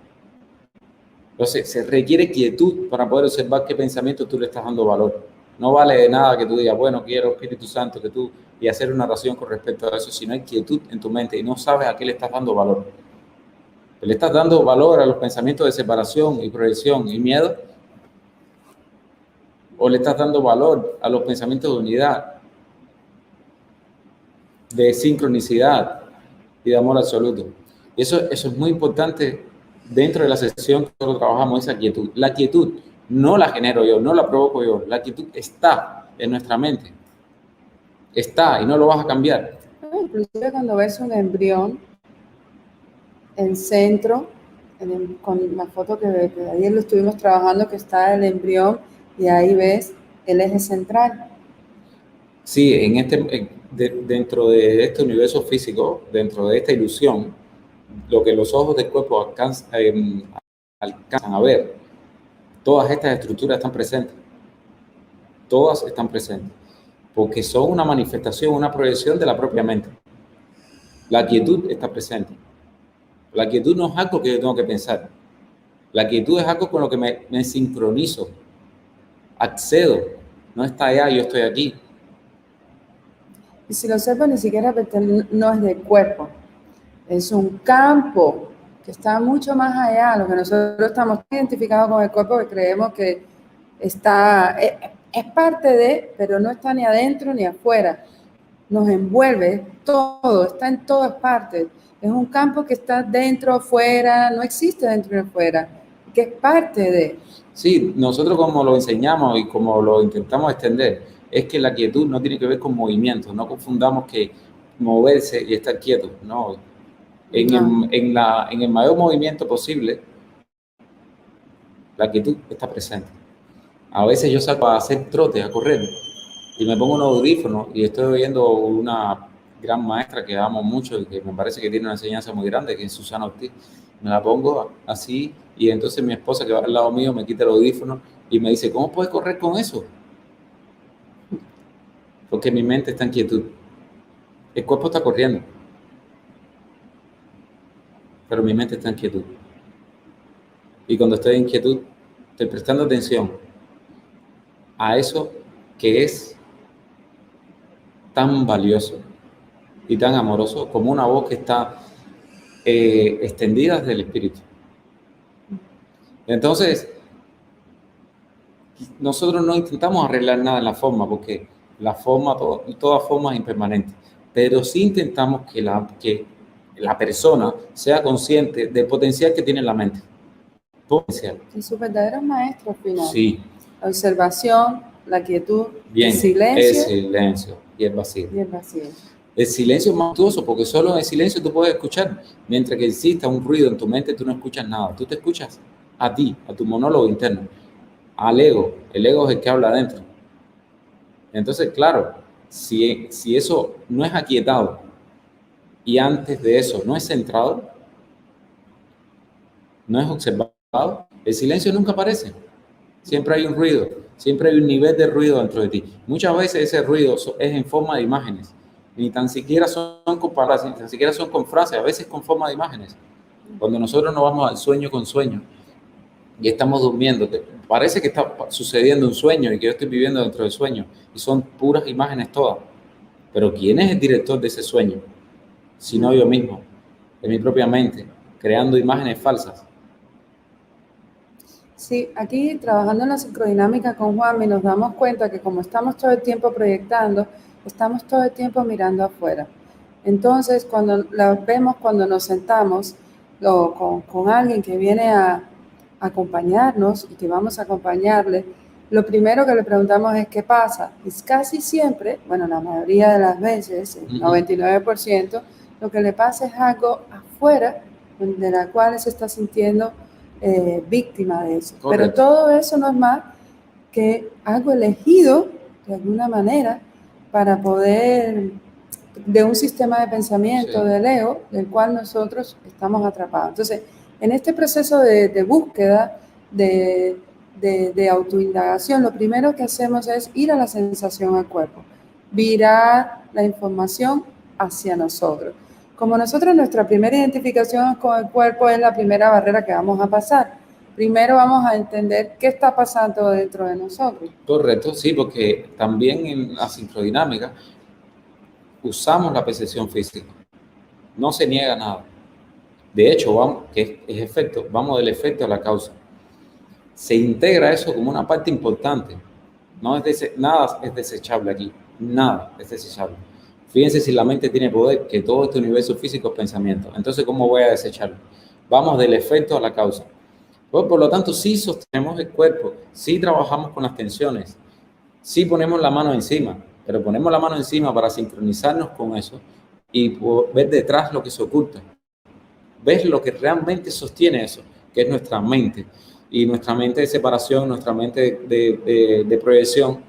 Entonces, se requiere quietud para poder observar qué pensamiento tú le estás dando valor. No vale de nada que tú digas, bueno, quiero Espíritu Santo, y hacer una oración con respecto a eso, si no hay quietud en tu mente y no sabes a qué le estás dando valor. ¿Le estás dando valor a los pensamientos de separación y proyección y miedo? ¿O le estás dando valor a los pensamientos de unidad, de sincronicidad y de amor absoluto? Y eso es muy importante dentro de la sesión que nosotros trabajamos, esa quietud. La quietud no la genero yo, no la provoco yo. La quietud está en nuestra mente. Está y no lo vas a cambiar. Inclusive cuando ves un embrión, el centro, con la foto que ayer lo estuvimos trabajando, que está el embrión y ahí ves el eje central. Sí, dentro de este universo físico, dentro de esta ilusión, lo que los ojos del cuerpo alcanzan a ver, todas estas estructuras están presentes. Todas están presentes, porque son una manifestación, una proyección de la propia mente. La quietud está presente. La quietud no es algo que yo tengo que pensar. La quietud es algo con lo que me sincronizo, accedo. No está allá, yo estoy aquí. Y si lo observas, ni siquiera no es del cuerpo. Es un campo que está mucho más allá. Lo que nosotros estamos identificados con el cuerpo, que creemos que está, es parte de, pero no está ni adentro ni afuera. Nos envuelve todo, está en todas partes. Es un campo que está dentro, afuera, no existe dentro y afuera, que es parte de. Sí, nosotros como lo enseñamos y como lo intentamos extender, es que la quietud no tiene que ver con movimientos. No confundamos que moverse y estar quieto. No. En el mayor movimiento posible, la quietud está presente. A veces yo salgo a hacer trote, a correr, y me pongo unos audífonos y estoy oyendo una gran maestra que amo mucho y que me parece que tiene una enseñanza muy grande, que es Susana Ortiz. Me la pongo así y entonces mi esposa, que va al lado mío, me quita el audífono y me dice, ¿cómo puedes correr con eso? Porque mi mente está en quietud. El cuerpo está corriendo, pero mi mente está en quietud. Y cuando estoy en quietud, estoy prestando atención a eso que es tan valioso y tan amoroso como una voz que está extendida del espíritu. Entonces, nosotros no intentamos arreglar nada en la forma, porque la forma, toda forma es impermanente, pero sí intentamos que la persona sea consciente del potencial que tiene en la mente. Potencial. Y su verdadero maestro al final. Sí. La observación, la quietud, bien, el silencio. El silencio y el vacío. Y el vacío. El silencio es majestuoso porque solo en el silencio tú puedes escuchar. Mientras que exista un ruido en tu mente, tú no escuchas nada. Tú te escuchas a ti, a tu monólogo interno, al ego. El ego es el que habla adentro. Entonces, claro, si eso no es aquietado y antes de eso no es centrado, no es observado, el silencio nunca aparece. Siempre hay un ruido, siempre hay un nivel de ruido dentro de ti. Muchas veces ese ruido es en forma de imágenes, ni tan siquiera son con palabras, ni tan siquiera son con frases, a veces con forma de imágenes. Cuando nosotros nos vamos al sueño con sueño y estamos durmiendo, parece que está sucediendo un sueño y que yo estoy viviendo dentro del sueño y son puras imágenes todas. Pero ¿quién es el director de ese sueño? Sino yo mismo, de mi propia mente, creando imágenes falsas. Sí, aquí trabajando en la sincrodinámica con Juanmi nos damos cuenta que como estamos todo el tiempo proyectando, estamos todo el tiempo mirando afuera. Entonces, cuando la vemos, cuando nos sentamos con alguien que viene a acompañarnos y que vamos a acompañarle, lo primero que le preguntamos es ¿qué pasa? Y casi siempre, bueno, la mayoría de las veces, el 99%, lo que le pasa es algo afuera de la cual se está sintiendo víctima de eso. Correcto. Pero todo eso no es más que algo elegido de alguna manera para poder, de un sistema de pensamiento del ego, del cual nosotros estamos atrapados. Entonces, en este proceso de búsqueda, de autoindagación, lo primero que hacemos es ir a la sensación al cuerpo, virar la información hacia nosotros. Como nosotros, nuestra primera identificación con el cuerpo es la primera barrera que vamos a pasar. Primero vamos a entender qué está pasando dentro de nosotros. Correcto, sí, porque también en la sincrodinámica usamos la percepción física. No se niega nada. De hecho, vamos del efecto a la causa. Se integra eso como una parte importante. Nada es desechable aquí. Nada es desechable. Fíjense si la mente tiene poder, que todo este universo físico es pensamiento. Entonces, ¿cómo voy a desecharlo? Vamos del efecto a la causa. Pues, por lo tanto, sí sostenemos el cuerpo, sí trabajamos con las tensiones, sí ponemos la mano encima, pero ponemos la mano encima para sincronizarnos con eso y ver detrás lo que se oculta. Ver lo que realmente sostiene eso, que es nuestra mente. Y nuestra mente de separación, nuestra mente de proyección,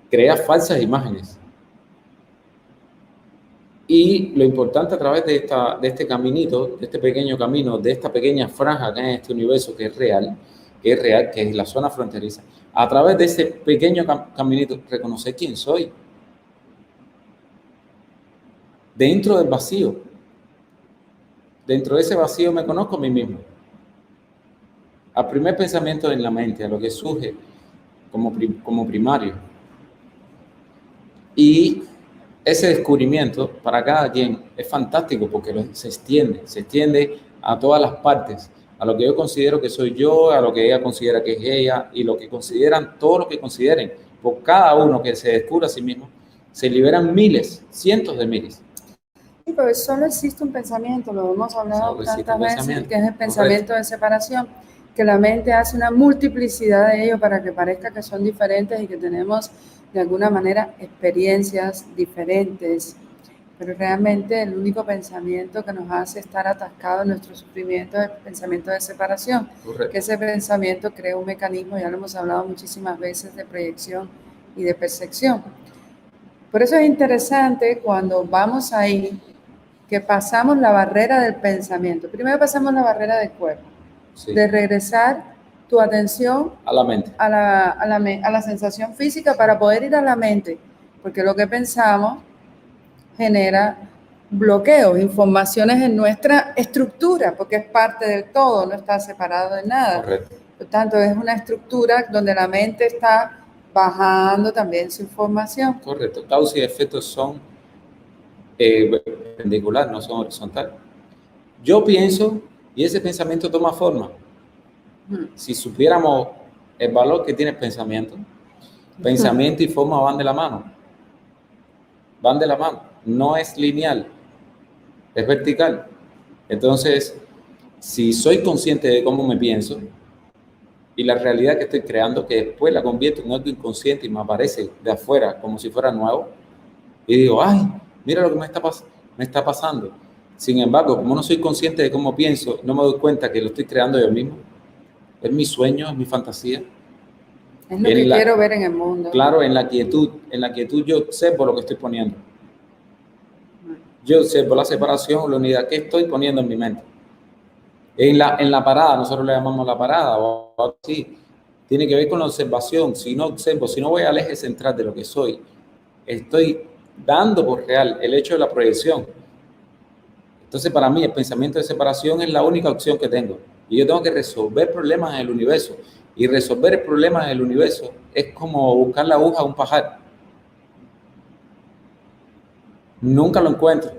crea falsas imágenes. Y lo importante a través de este caminito, de este pequeño camino, de esta pequeña franja que hay en este universo que es real, que es la zona fronteriza, a través de ese pequeño caminito, reconocer quién soy. Dentro del vacío. Dentro de ese vacío me conozco a mí mismo. Al primer pensamiento en la mente, a lo que surge como primario. Y ese descubrimiento para cada quien es fantástico porque se extiende a todas las partes, a lo que yo considero que soy yo, a lo que ella considera que es ella y lo que consideran todos los que consideren. Por cada uno que se descubra a sí mismo, se liberan miles, cientos de miles. Sí, pero solo existe un pensamiento, lo hemos hablado tantas veces, que es el pensamiento de separación, que la mente hace una multiplicidad de ellos para que parezca que son diferentes y que tenemos de alguna manera experiencias diferentes, pero realmente el único pensamiento que nos hace estar atascados en nuestro sufrimiento es el pensamiento de separación. Correcto. Que ese pensamiento crea un mecanismo, ya lo hemos hablado muchísimas veces, de proyección y de percepción. Por eso es interesante cuando vamos ahí, que pasamos la barrera del pensamiento. Primero pasamos la barrera del cuerpo, sí, de regresar tu atención a la mente, a la sensación física para poder ir a la mente, porque lo que pensamos genera bloqueos, informaciones en nuestra estructura, porque es parte del todo, no está separado de nada. Correcto. Por tanto, es una estructura donde la mente está bajando también su información. Correcto. Causa y efecto son perpendiculares, no son horizontales. Yo pienso y ese pensamiento toma forma. Si supiéramos el valor que tiene el pensamiento, pensamiento y forma van de la mano. Van de la mano. No es lineal, es vertical. Entonces, si soy consciente de cómo me pienso y la realidad que estoy creando, que después la convierto en algo inconsciente y me aparece de afuera como si fuera nuevo, y digo, ay, mira lo que me está pasando. Sin embargo, como no soy consciente de cómo pienso, no me doy cuenta que lo estoy creando yo mismo. Es mi sueño, es mi fantasía. Es lo que quiero ver en el mundo. Claro, en la quietud yo observo lo que estoy poniendo. Yo observo la separación o la unidad que estoy poniendo en mi mente. En la parada, nosotros le llamamos la parada, o algo así. Tiene que ver con la observación. Si no observo, si no voy al eje central de lo que soy, estoy dando por real el hecho de la proyección. Entonces, para mí, el pensamiento de separación es la única opción que tengo. Y yo tengo que resolver problemas en el universo. Y resolver el problema en el universo es como buscar la aguja a un pajar. Nunca lo encuentro.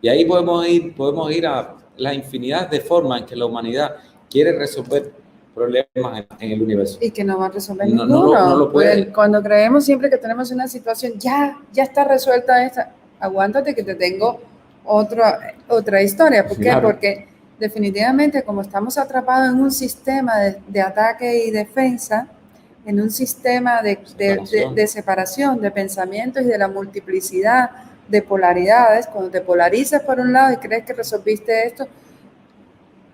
Y ahí podemos ir a la infinidad de formas en que la humanidad quiere resolver problemas en el universo. Y que no va a resolver ninguno. No lo puede. Cuando creemos siempre que tenemos una situación, ya está resuelta esta, aguántate que te tengo otra historia. ¿Por qué? Claro. Porque definitivamente como estamos atrapados en un sistema de ataque y defensa, en un sistema de separación de pensamientos y de la multiplicidad de polaridades, cuando te polarizas por un lado y crees que resolviste esto,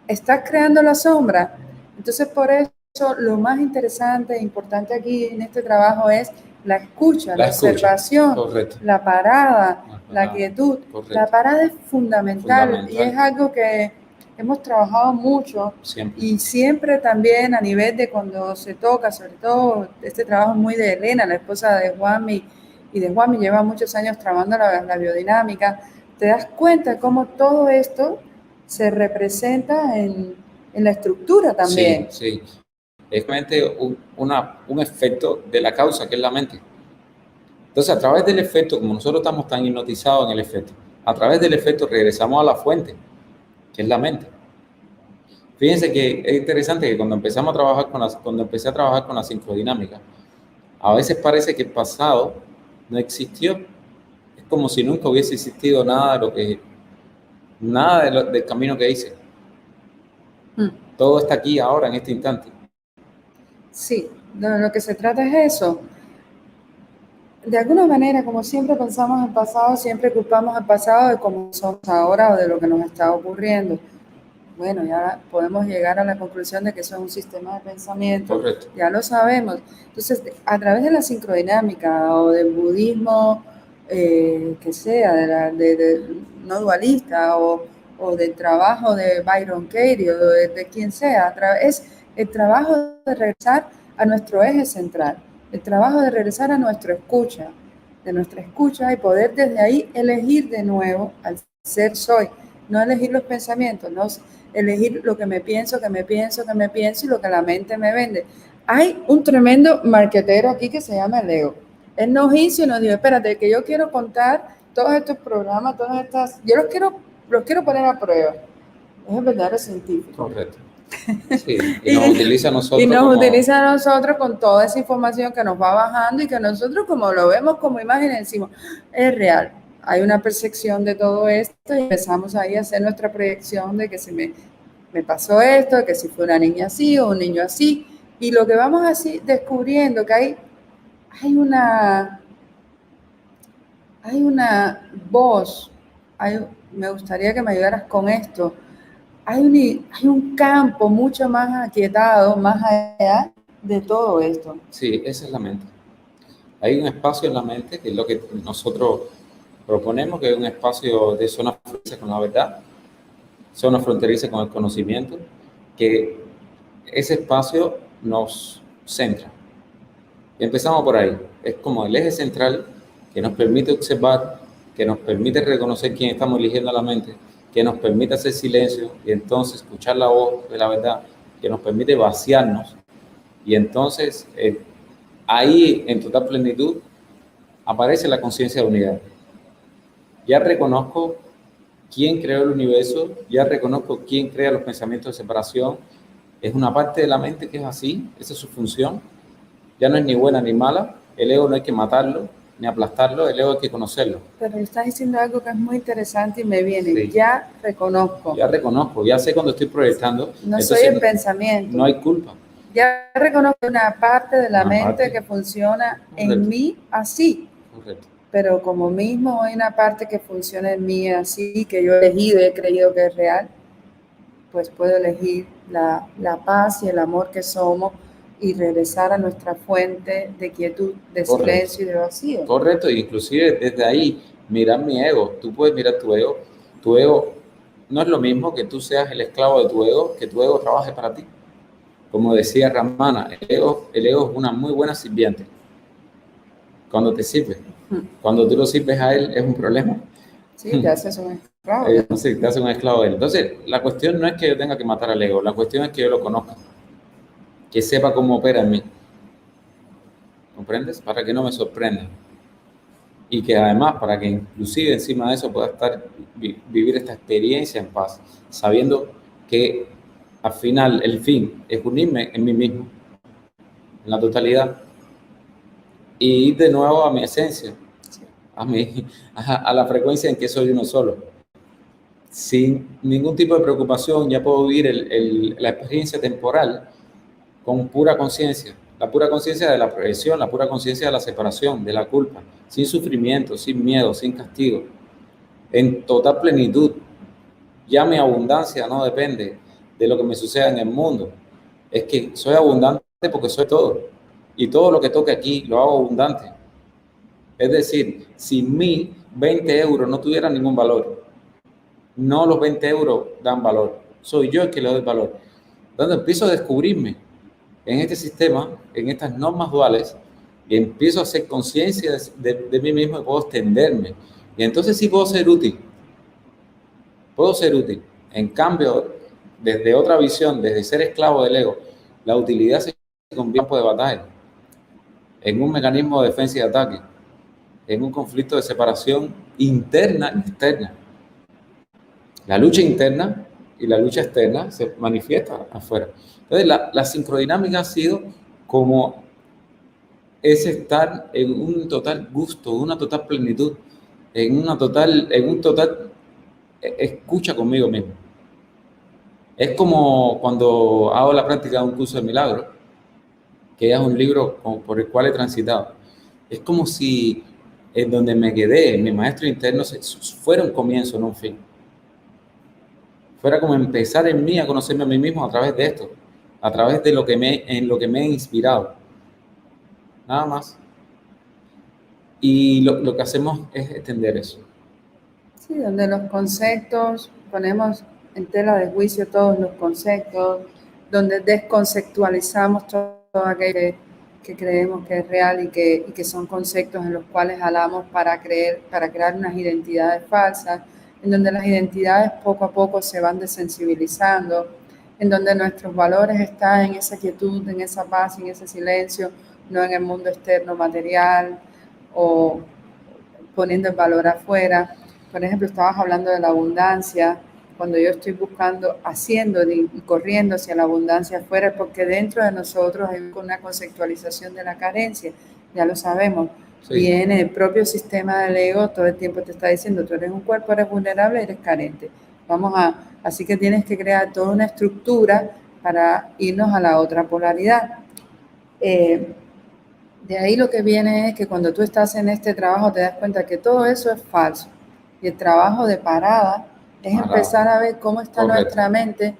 estás creando la sombra. Entonces, por eso, lo más interesante e importante aquí en este trabajo es la escucha, la observación, correcto. La parada, la quietud. Correcto. La parada es fundamental y es algo que hemos trabajado mucho siempre. Y siempre también a nivel de cuando se toca, sobre todo este trabajo muy de Elena, la esposa de Juanmi, y de Juanmi lleva muchos años trabajando la biodinámica, te das cuenta de cómo todo esto se representa en la estructura también. Sí. Es realmente un efecto de la causa, que es la mente. Entonces, a través del efecto, como nosotros estamos tan hipnotizados en el efecto, a través del efecto regresamos a la fuente, que es la mente. Fíjense que es interesante que cuando empecé a trabajar con la sincrodinámica, a veces parece que el pasado no existió. Es como si nunca hubiese existido nada del camino que hice. Todo está aquí ahora, en este instante. Sí, de lo que se trata es eso. De alguna manera, como siempre pensamos en el pasado, siempre culpamos al pasado de cómo somos ahora o de lo que nos está ocurriendo. Bueno, ya podemos llegar a la conclusión de que eso es un sistema de pensamiento. Correcto. Ya lo sabemos. Entonces, a través de la sincrodinámica o del budismo, que sea, de no dualista o del trabajo de Byron Katie o de quien sea, es el trabajo de regresar a nuestro eje central, el trabajo de regresar a nuestra escucha y poder desde ahí elegir de nuevo al ser soy, no elegir los pensamientos, no elegir lo que me pienso y lo que la mente me vende. Hay un tremendo marquetero aquí que se llama el ego. Él nos hizo y nos dijo, espérate, que yo quiero contar todos estos programas, yo los quiero poner a prueba. Es el verdadero científico. Correcto. Sí, y nos utiliza a nosotros con toda esa información que nos va bajando y que nosotros como lo vemos como imagen decimos, es real. Hay una percepción de todo esto y empezamos ahí a hacer nuestra proyección de que si me pasó esto, de que si fue una niña así o un niño así. Y lo que vamos así descubriendo que hay una voz, me gustaría que me ayudaras con esto. Hay un campo mucho más aquietado, más allá de todo esto. Sí, esa es la mente. Hay un espacio en la mente, que es lo que nosotros proponemos, que es un espacio de zona fronteriza con la verdad, zona fronteriza con el conocimiento, que ese espacio nos centra. Y empezamos por ahí. Es como el eje central que nos permite observar, que nos permite reconocer quién estamos eligiendo a la mente, que nos permite hacer silencio y entonces escuchar la voz de la verdad, que nos permite vaciarnos y entonces ahí en total plenitud aparece la conciencia de unidad. Ya reconozco quién creó el universo, ya reconozco quién crea los pensamientos de separación, es una parte de la mente que es así, esa es su función, ya no es ni buena ni mala, el ego no hay que matarlo, ni aplastarlo, el ego hay que conocerlo. Pero estás diciendo algo que es muy interesante y me viene. Sí. Ya reconozco, ya sé cuando estoy proyectando. No soy el pensamiento. No hay culpa. Ya reconozco una parte de la mente que funciona en mí así. Correcto. Pero como mismo hay una parte que funciona en mí así, que yo he elegido y he creído que es real, pues puedo elegir la paz y el amor que somos y regresar a nuestra fuente de quietud, de silencio y de vacío. Correcto, y inclusive desde ahí mirar mi ego. Tú puedes mirar tu ego. Tu ego no es lo mismo que tú seas el esclavo de tu ego, que tu ego trabaje para ti. Como decía Ramana, el ego es una muy buena sirviente cuando te sirve. Cuando tú lo sirves a él es un problema. Sí, te haces un esclavo. Sí, te hace un esclavo de él. Entonces, la cuestión no es que yo tenga que matar al ego, la cuestión es que yo lo conozca, que sepa cómo opera en mí. ¿Comprendes? Para que no me sorprenda. Y que además, para que inclusive encima de eso pueda vivir esta experiencia en paz, sabiendo que al final el fin es unirme en mí mismo, en la totalidad, y ir de nuevo a mi esencia, a la frecuencia en que soy uno solo. Sin ningún tipo de preocupación, ya puedo vivir la experiencia temporal con pura conciencia. La pura conciencia de la proyección, la pura conciencia de la separación, de la culpa, sin sufrimiento, sin miedo, sin castigo, en total plenitud. Ya mi abundancia no depende de lo que me suceda en el mundo. Es que soy abundante porque soy todo. Y todo lo que toque aquí lo hago abundante. Es decir, sin mí, 20 euros no tuvieran ningún valor. No los 20 euros dan valor. Soy yo el que le doy valor. Entonces empiezo a descubrirme en este sistema, en estas normas duales, y empiezo a hacer conciencia de mí mismo y puedo extenderme. Y entonces sí puedo ser útil. Puedo ser útil. En cambio, desde otra visión, desde ser esclavo del ego, la utilidad se convierte en campo de batalla, en un mecanismo de defensa y ataque, en un conflicto de separación interna y externa. La lucha interna y la lucha externa se manifiesta afuera. Entonces, la sincrodinámica ha sido como ese estar en un total gusto, una total plenitud, en un total escucha conmigo mismo. Es como cuando hago la práctica de un curso de milagros, que es un libro por el cual he transitado. Es como si en donde me quedé, mi maestro interno, fuera un comienzo, no un fin. Fuera como empezar en mí a conocerme a mí mismo a través de esto, a través de en lo que me he inspirado. Nada más. Y lo que hacemos es extender eso. Sí, donde los conceptos, ponemos en tela de juicio todos los conceptos, donde desconceptualizamos todo aquello que creemos que es real y que son conceptos en los cuales jalamos para crear unas identidades falsas, en donde las identidades poco a poco se van desensibilizando, en donde nuestros valores están en esa quietud, en esa paz, en ese silencio, no en el mundo externo material o poniendo el valor afuera. Por ejemplo, estabas hablando de la abundancia. Cuando yo estoy buscando, haciendo y corriendo hacia la abundancia afuera, es porque dentro de nosotros hay una conceptualización de la carencia. Ya lo sabemos. Sí. Viene el propio sistema del ego, todo el tiempo te está diciendo, tú eres un cuerpo, eres vulnerable, eres carente. Así que tienes que crear toda una estructura para irnos a la otra polaridad. De ahí lo que viene es que cuando tú estás en este trabajo te das cuenta que todo eso es falso. Y el trabajo de parada es empezar a ver cómo está nuestra mente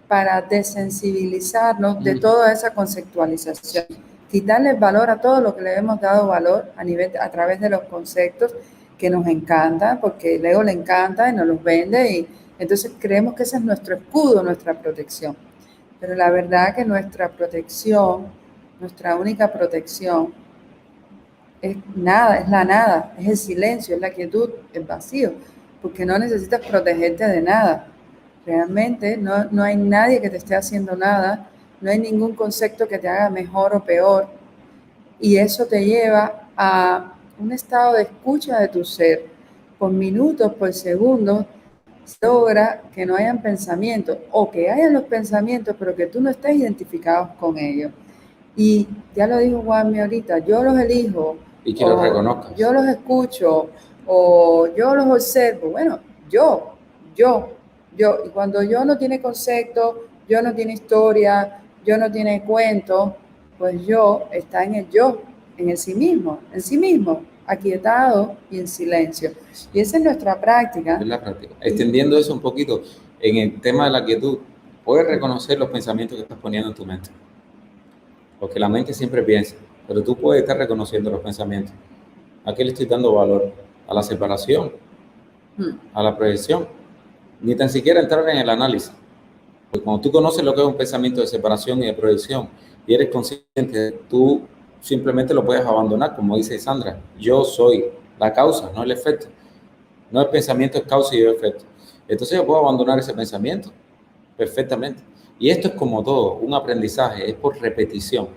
para desensibilizarnos de toda esa conceptualización. Quitarle el valor a todo lo que le hemos dado valor a través de los conceptos que nos encantan, porque el ego le encanta y nos los vende y entonces creemos que ese es nuestro escudo, nuestra protección. Pero la verdad que nuestra protección, nuestra única protección es nada, es la nada, es el silencio, es la quietud, el vacío, porque no necesitas protegerte de nada. Realmente no hay nadie que te esté haciendo nada, no hay ningún concepto que te haga mejor o peor, y eso te lleva a un estado de escucha de tu ser. Por minutos, por segundos, se logra que no hayan pensamientos, o que hayan los pensamientos, pero que tú no estés identificado con ellos. Y ya lo dijo Juanmi ahorita, yo los elijo. Y que los reconozcas. Yo los escucho, o yo los observo. Bueno, yo. Y cuando yo no tiene concepto, yo no tiene historia, yo no tiene cuento, pues yo está en el yo, en el sí mismo, aquietado y en silencio. Y esa es nuestra práctica. Es la práctica. Extendiendo eso un poquito, en el tema de la quietud, puedes reconocer los pensamientos que estás poniendo en tu mente. porque la mente siempre piensa, pero tú puedes estar reconociendo los pensamientos. ¿A qué le estoy dando valor? A la separación, a la proyección, ni tan siquiera entrar en el análisis. Porque cuando tú conoces lo que es un pensamiento de separación y de proyección y eres consciente, tú simplemente lo puedes abandonar, como dice Sandra. Yo soy la causa, no el efecto. No el pensamiento es causa y yo efecto. Entonces yo puedo abandonar ese pensamiento perfectamente. Y esto es como todo, un aprendizaje, es por repetición.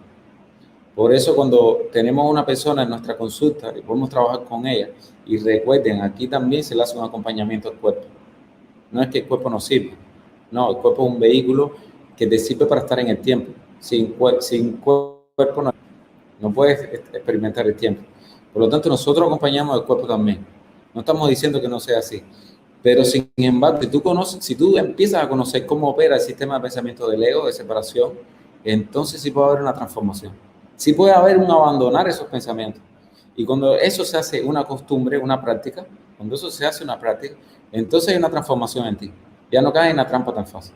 Por eso cuando tenemos una persona en nuestra consulta y podemos trabajar con ella, y recuerden, aquí también se le hace un acompañamiento al cuerpo. No es que el cuerpo no sirve, no, el cuerpo es un vehículo que te sirve para estar en el tiempo. Sin cuerpo no puedes experimentar el tiempo. Por lo tanto, nosotros acompañamos al cuerpo también. No estamos diciendo que no sea así. Pero sin embargo, si tú empiezas a conocer cómo opera el sistema de pensamiento del ego, de separación, entonces sí puede haber una transformación. Sí puede haber un abandonar esos pensamientos. Y cuando eso se hace una costumbre, una práctica, cuando eso se hace una práctica, entonces hay una transformación en ti. Ya no caes en la trampa tan fácil.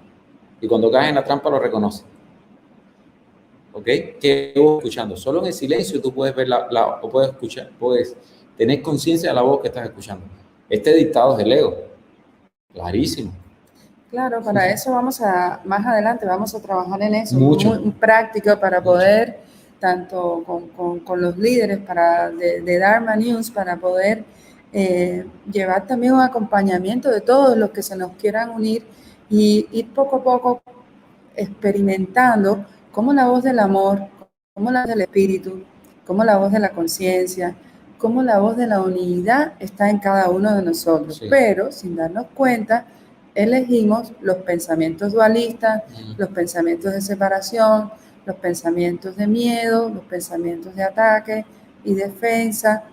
Y cuando caes en la trampa lo reconoces. ¿Ok? ¿Qué voz escuchando? Solo en el silencio tú puedes ver o puedes escuchar, puedes tener conciencia de la voz que estás escuchando. Este dictado es del ego. Clarísimo. Claro, para eso más adelante vamos a trabajar en eso, Mucho. muy práctico para poder, tanto con los líderes de Dharma News, para poder llevar también un acompañamiento de todos los que se nos quieran unir y ir poco a poco experimentando cómo la voz del amor, cómo la voz del espíritu, cómo la voz de la conciencia, cómo la voz de la unidad está en cada uno de nosotros, sí. Pero sin darnos cuenta, elegimos los pensamientos dualistas, los pensamientos de separación, los pensamientos de miedo, los pensamientos de ataque y defensa,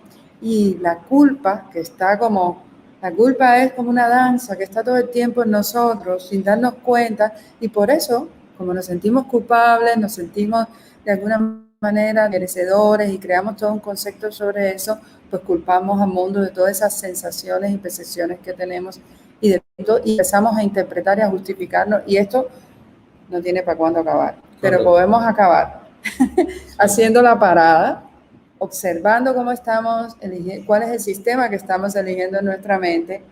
y la culpa que está la culpa es como una danza que está todo el tiempo en nosotros sin darnos cuenta, y por eso, como nos sentimos culpables, nos sentimos de alguna manera merecedores y creamos todo un concepto sobre eso, pues culpamos al mundo de todas esas sensaciones y percepciones que tenemos y empezamos a interpretar y a justificarnos, y esto no tiene para cuándo acabar. Correcto. Pero podemos acabar haciendo la parada, observando cómo estamos eligiendo, cuál es el sistema que estamos eligiendo en nuestra mente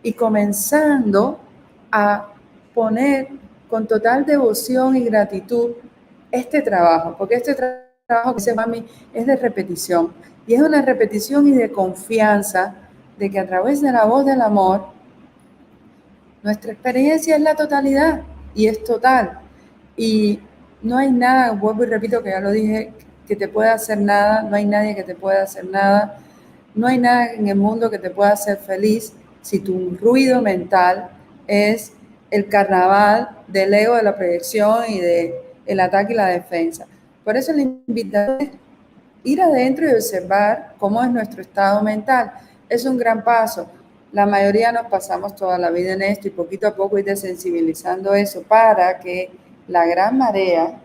y comenzando a poner con total devoción y gratitud este trabajo, porque este trabajo que se llama a mí es de repetición, y es una repetición y de confianza de que a través de la voz del amor nuestra experiencia es la totalidad y es total, y no hay nada, vuelvo y repito que ya lo dije, que te pueda hacer nada, no hay nadie que te pueda hacer nada, no hay nada en el mundo que te pueda hacer feliz si tu ruido mental es el carnaval del ego, de la proyección y del ataque y la defensa. Por eso la invitación es ir adentro y observar cómo es nuestro estado mental. Es un gran paso. La mayoría nos pasamos toda la vida en esto y poquito a poco ir desensibilizando eso para que la gran marea,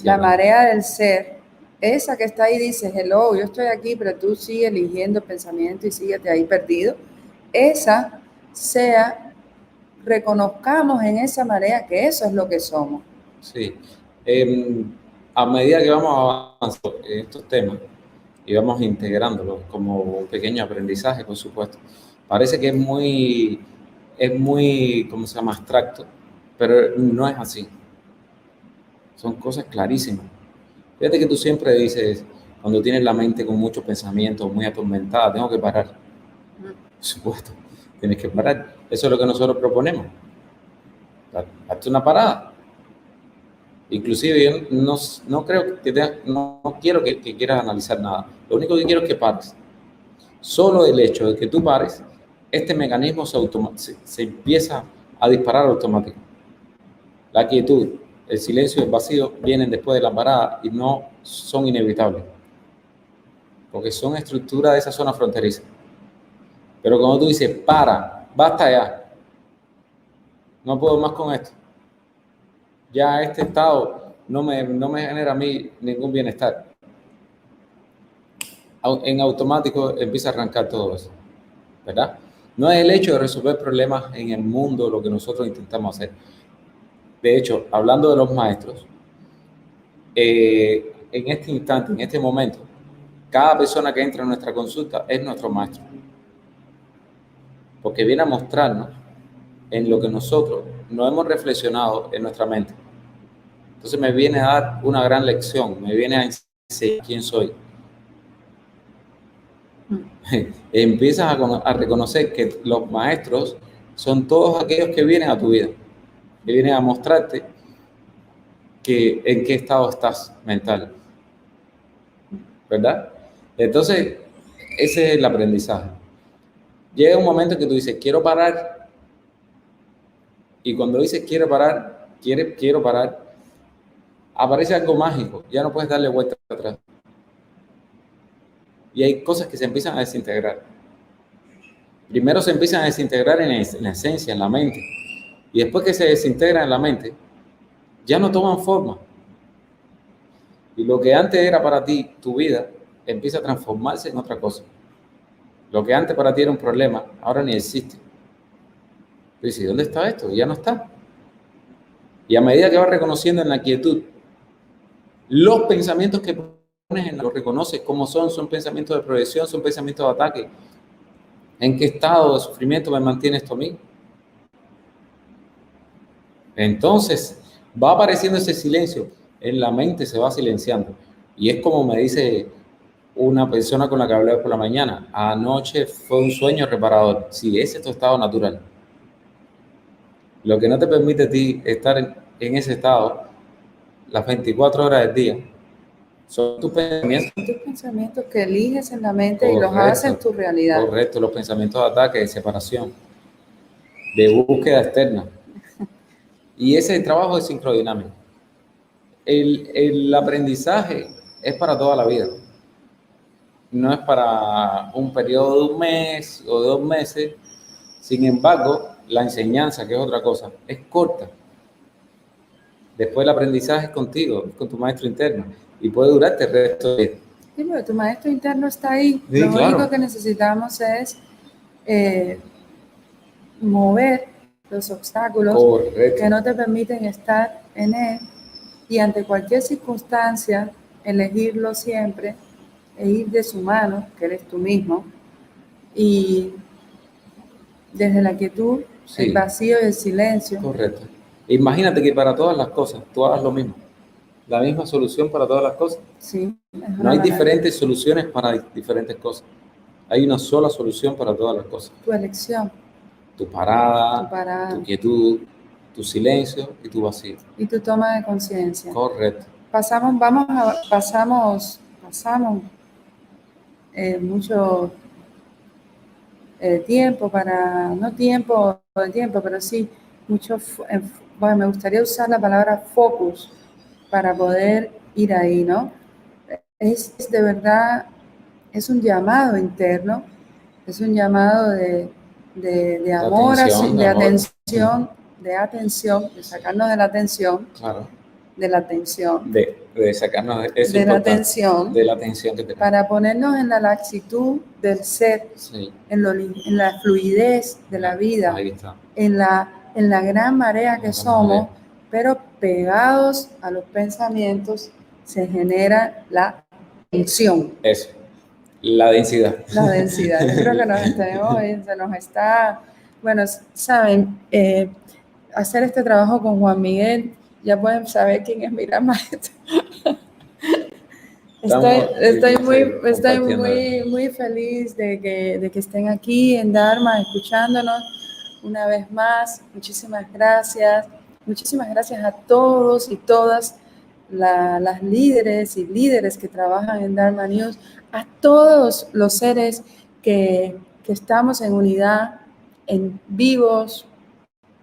la marea del ser, esa que está ahí dice, hello, yo estoy aquí, pero tú sigues eligiendo pensamiento y síguete ahí perdido, esa reconozcamos en esa marea que eso es lo que somos. Sí. A medida que vamos avanzando en estos temas y vamos integrándolos como un pequeño aprendizaje, por supuesto, parece que es muy, ¿cómo se llama?, abstracto, pero no es así. Son cosas clarísimas. Fíjate que tú siempre dices, cuando tienes la mente con muchos pensamientos, muy atormentada, tengo que parar. Por supuesto, tienes que parar. Eso es lo que nosotros proponemos. Hazte una parada. Inclusive yo no creo que no quiero que quieras analizar nada. Lo único que quiero es que pares. Solo el hecho de que tú pares, este mecanismo se empieza a disparar automático. La quietud, el silencio y el vacío vienen después de la parada y no son inevitables, porque son estructuras de esa zona fronteriza. Pero cuando tú dices, para, basta ya, no puedo más con esto, ya este estado no me genera a mí ningún bienestar, en automático empieza a arrancar todo eso, ¿verdad? No es el hecho de resolver problemas en el mundo lo que nosotros intentamos hacer. De hecho, hablando de los maestros, el en este instante, en este momento, cada persona que entra en nuestra consulta es nuestro maestro, porque viene a mostrarnos en lo que nosotros no hemos reflexionado en nuestra mente. Entonces me viene a dar una gran lección, me viene a enseñar quién soy. Empiezas a reconocer que los maestros son todos aquellos que vienen a tu vida, que vienen a mostrarte que en qué estado estás mental, ¿verdad? Entonces, ese es el aprendizaje. Llega un momento en que tú dices, quiero parar, y cuando dices quiero parar, aparece algo mágico, ya no puedes darle vuelta atrás. Y hay cosas que se empiezan a desintegrar. Primero se empiezan a desintegrar en la esencia, en la mente. Y después que se desintegran en la mente, ya no toman forma. Y lo que antes era para ti, tu vida, empieza a transformarse en otra cosa. Lo que antes para ti era un problema, ahora ni existe. Tú dices, ¿dónde está esto? Ya no está. Y a medida que vas reconociendo en la quietud, los pensamientos que pones en los reconoces como son pensamientos de proyección, son pensamientos de ataque. ¿En qué estado de sufrimiento me mantiene esto a mí? Entonces, va apareciendo ese silencio, en la mente se va silenciando. Y es como me dice una persona con la que hablé por la mañana, anoche fue un sueño reparador. Sí, ese es tu estado natural. Lo que no te permite a ti estar en ese estado las 24 horas del día son tus pensamientos. Son tus pensamientos que eliges en la mente y los haces tu realidad. Correcto, los pensamientos de ataque, de separación, de búsqueda externa. Y ese trabajo es sincrodinámico. El aprendizaje es para toda la vida. No es para un periodo de un mes o de 2 meses. Sin embargo, la enseñanza, que es otra cosa, es corta. Después el aprendizaje es contigo, es con tu maestro interno. Y puede durarte el resto de vida. Sí, pero tu maestro interno está ahí. Sí, Lo claro. único que necesitamos es mover los obstáculos Correcto. que no te permiten estar en él, y ante cualquier circunstancia elegirlo siempre e ir de su mano, que eres tú mismo, y desde la quietud, Sí. el vacío y el silencio. Correcto. Imagínate que para todas las cosas tú hagas lo mismo, la misma solución para todas las cosas. Sí, no hay diferentes soluciones para diferentes cosas. Hay una sola solución para todas las cosas. Tu elección. Tu parada, tu quietud, tu silencio y tu vacío. Y tu toma de conciencia. Correcto. Pasamos mucho tiempo no tiempo, pero sí mucho, bueno, me gustaría usar la palabra focus para poder ir ahí, ¿no? Es de verdad, es un llamado interno, es un llamado de amor, de atención, de sacarnos de la atención. Claro. De la atención. De sacarnos de la atención. De la atención que tenemos. Para ponernos en la laxitud del ser, sí. en la fluidez de la vida, ahí está. En la gran marea que somos, pero pegados a los pensamientos se genera la tensión. Eso, la densidad. La densidad. Yo creo que se nos está, bueno, saben, hacer este trabajo con Juan Miguel, ya pueden saber quién es mi gran maestro. Estoy muy feliz de que estén aquí en Dharma, escuchándonos una vez más. Muchísimas gracias. Muchísimas gracias a todos y todas las líderes y líderes que trabajan en Dharma News, a todos los seres que estamos en unidad, en vivos,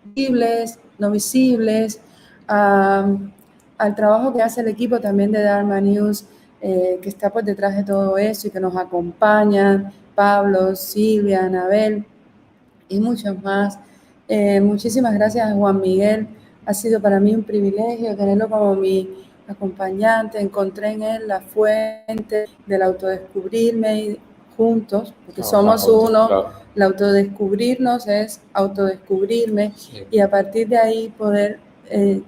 visibles, no visibles, al trabajo que hace el equipo también de Dharma News, que está por detrás de todo eso y que nos acompañan, Pablo, Silvia, Anabel y muchos más. Muchísimas gracias a Juan Miguel. Ha sido para mí un privilegio tenerlo como mi acompañante. Encontré en él la fuente del autodescubrirme juntos, porque somos uno. Claro. El autodescubrirnos es autodescubrirme, sí. Y a partir de ahí poder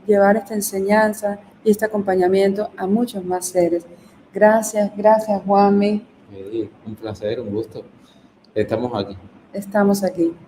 llevar esta enseñanza, y este acompañamiento a muchos más seres. Gracias, gracias, Juanmi. Un placer, un gusto. Estamos aquí. Estamos aquí.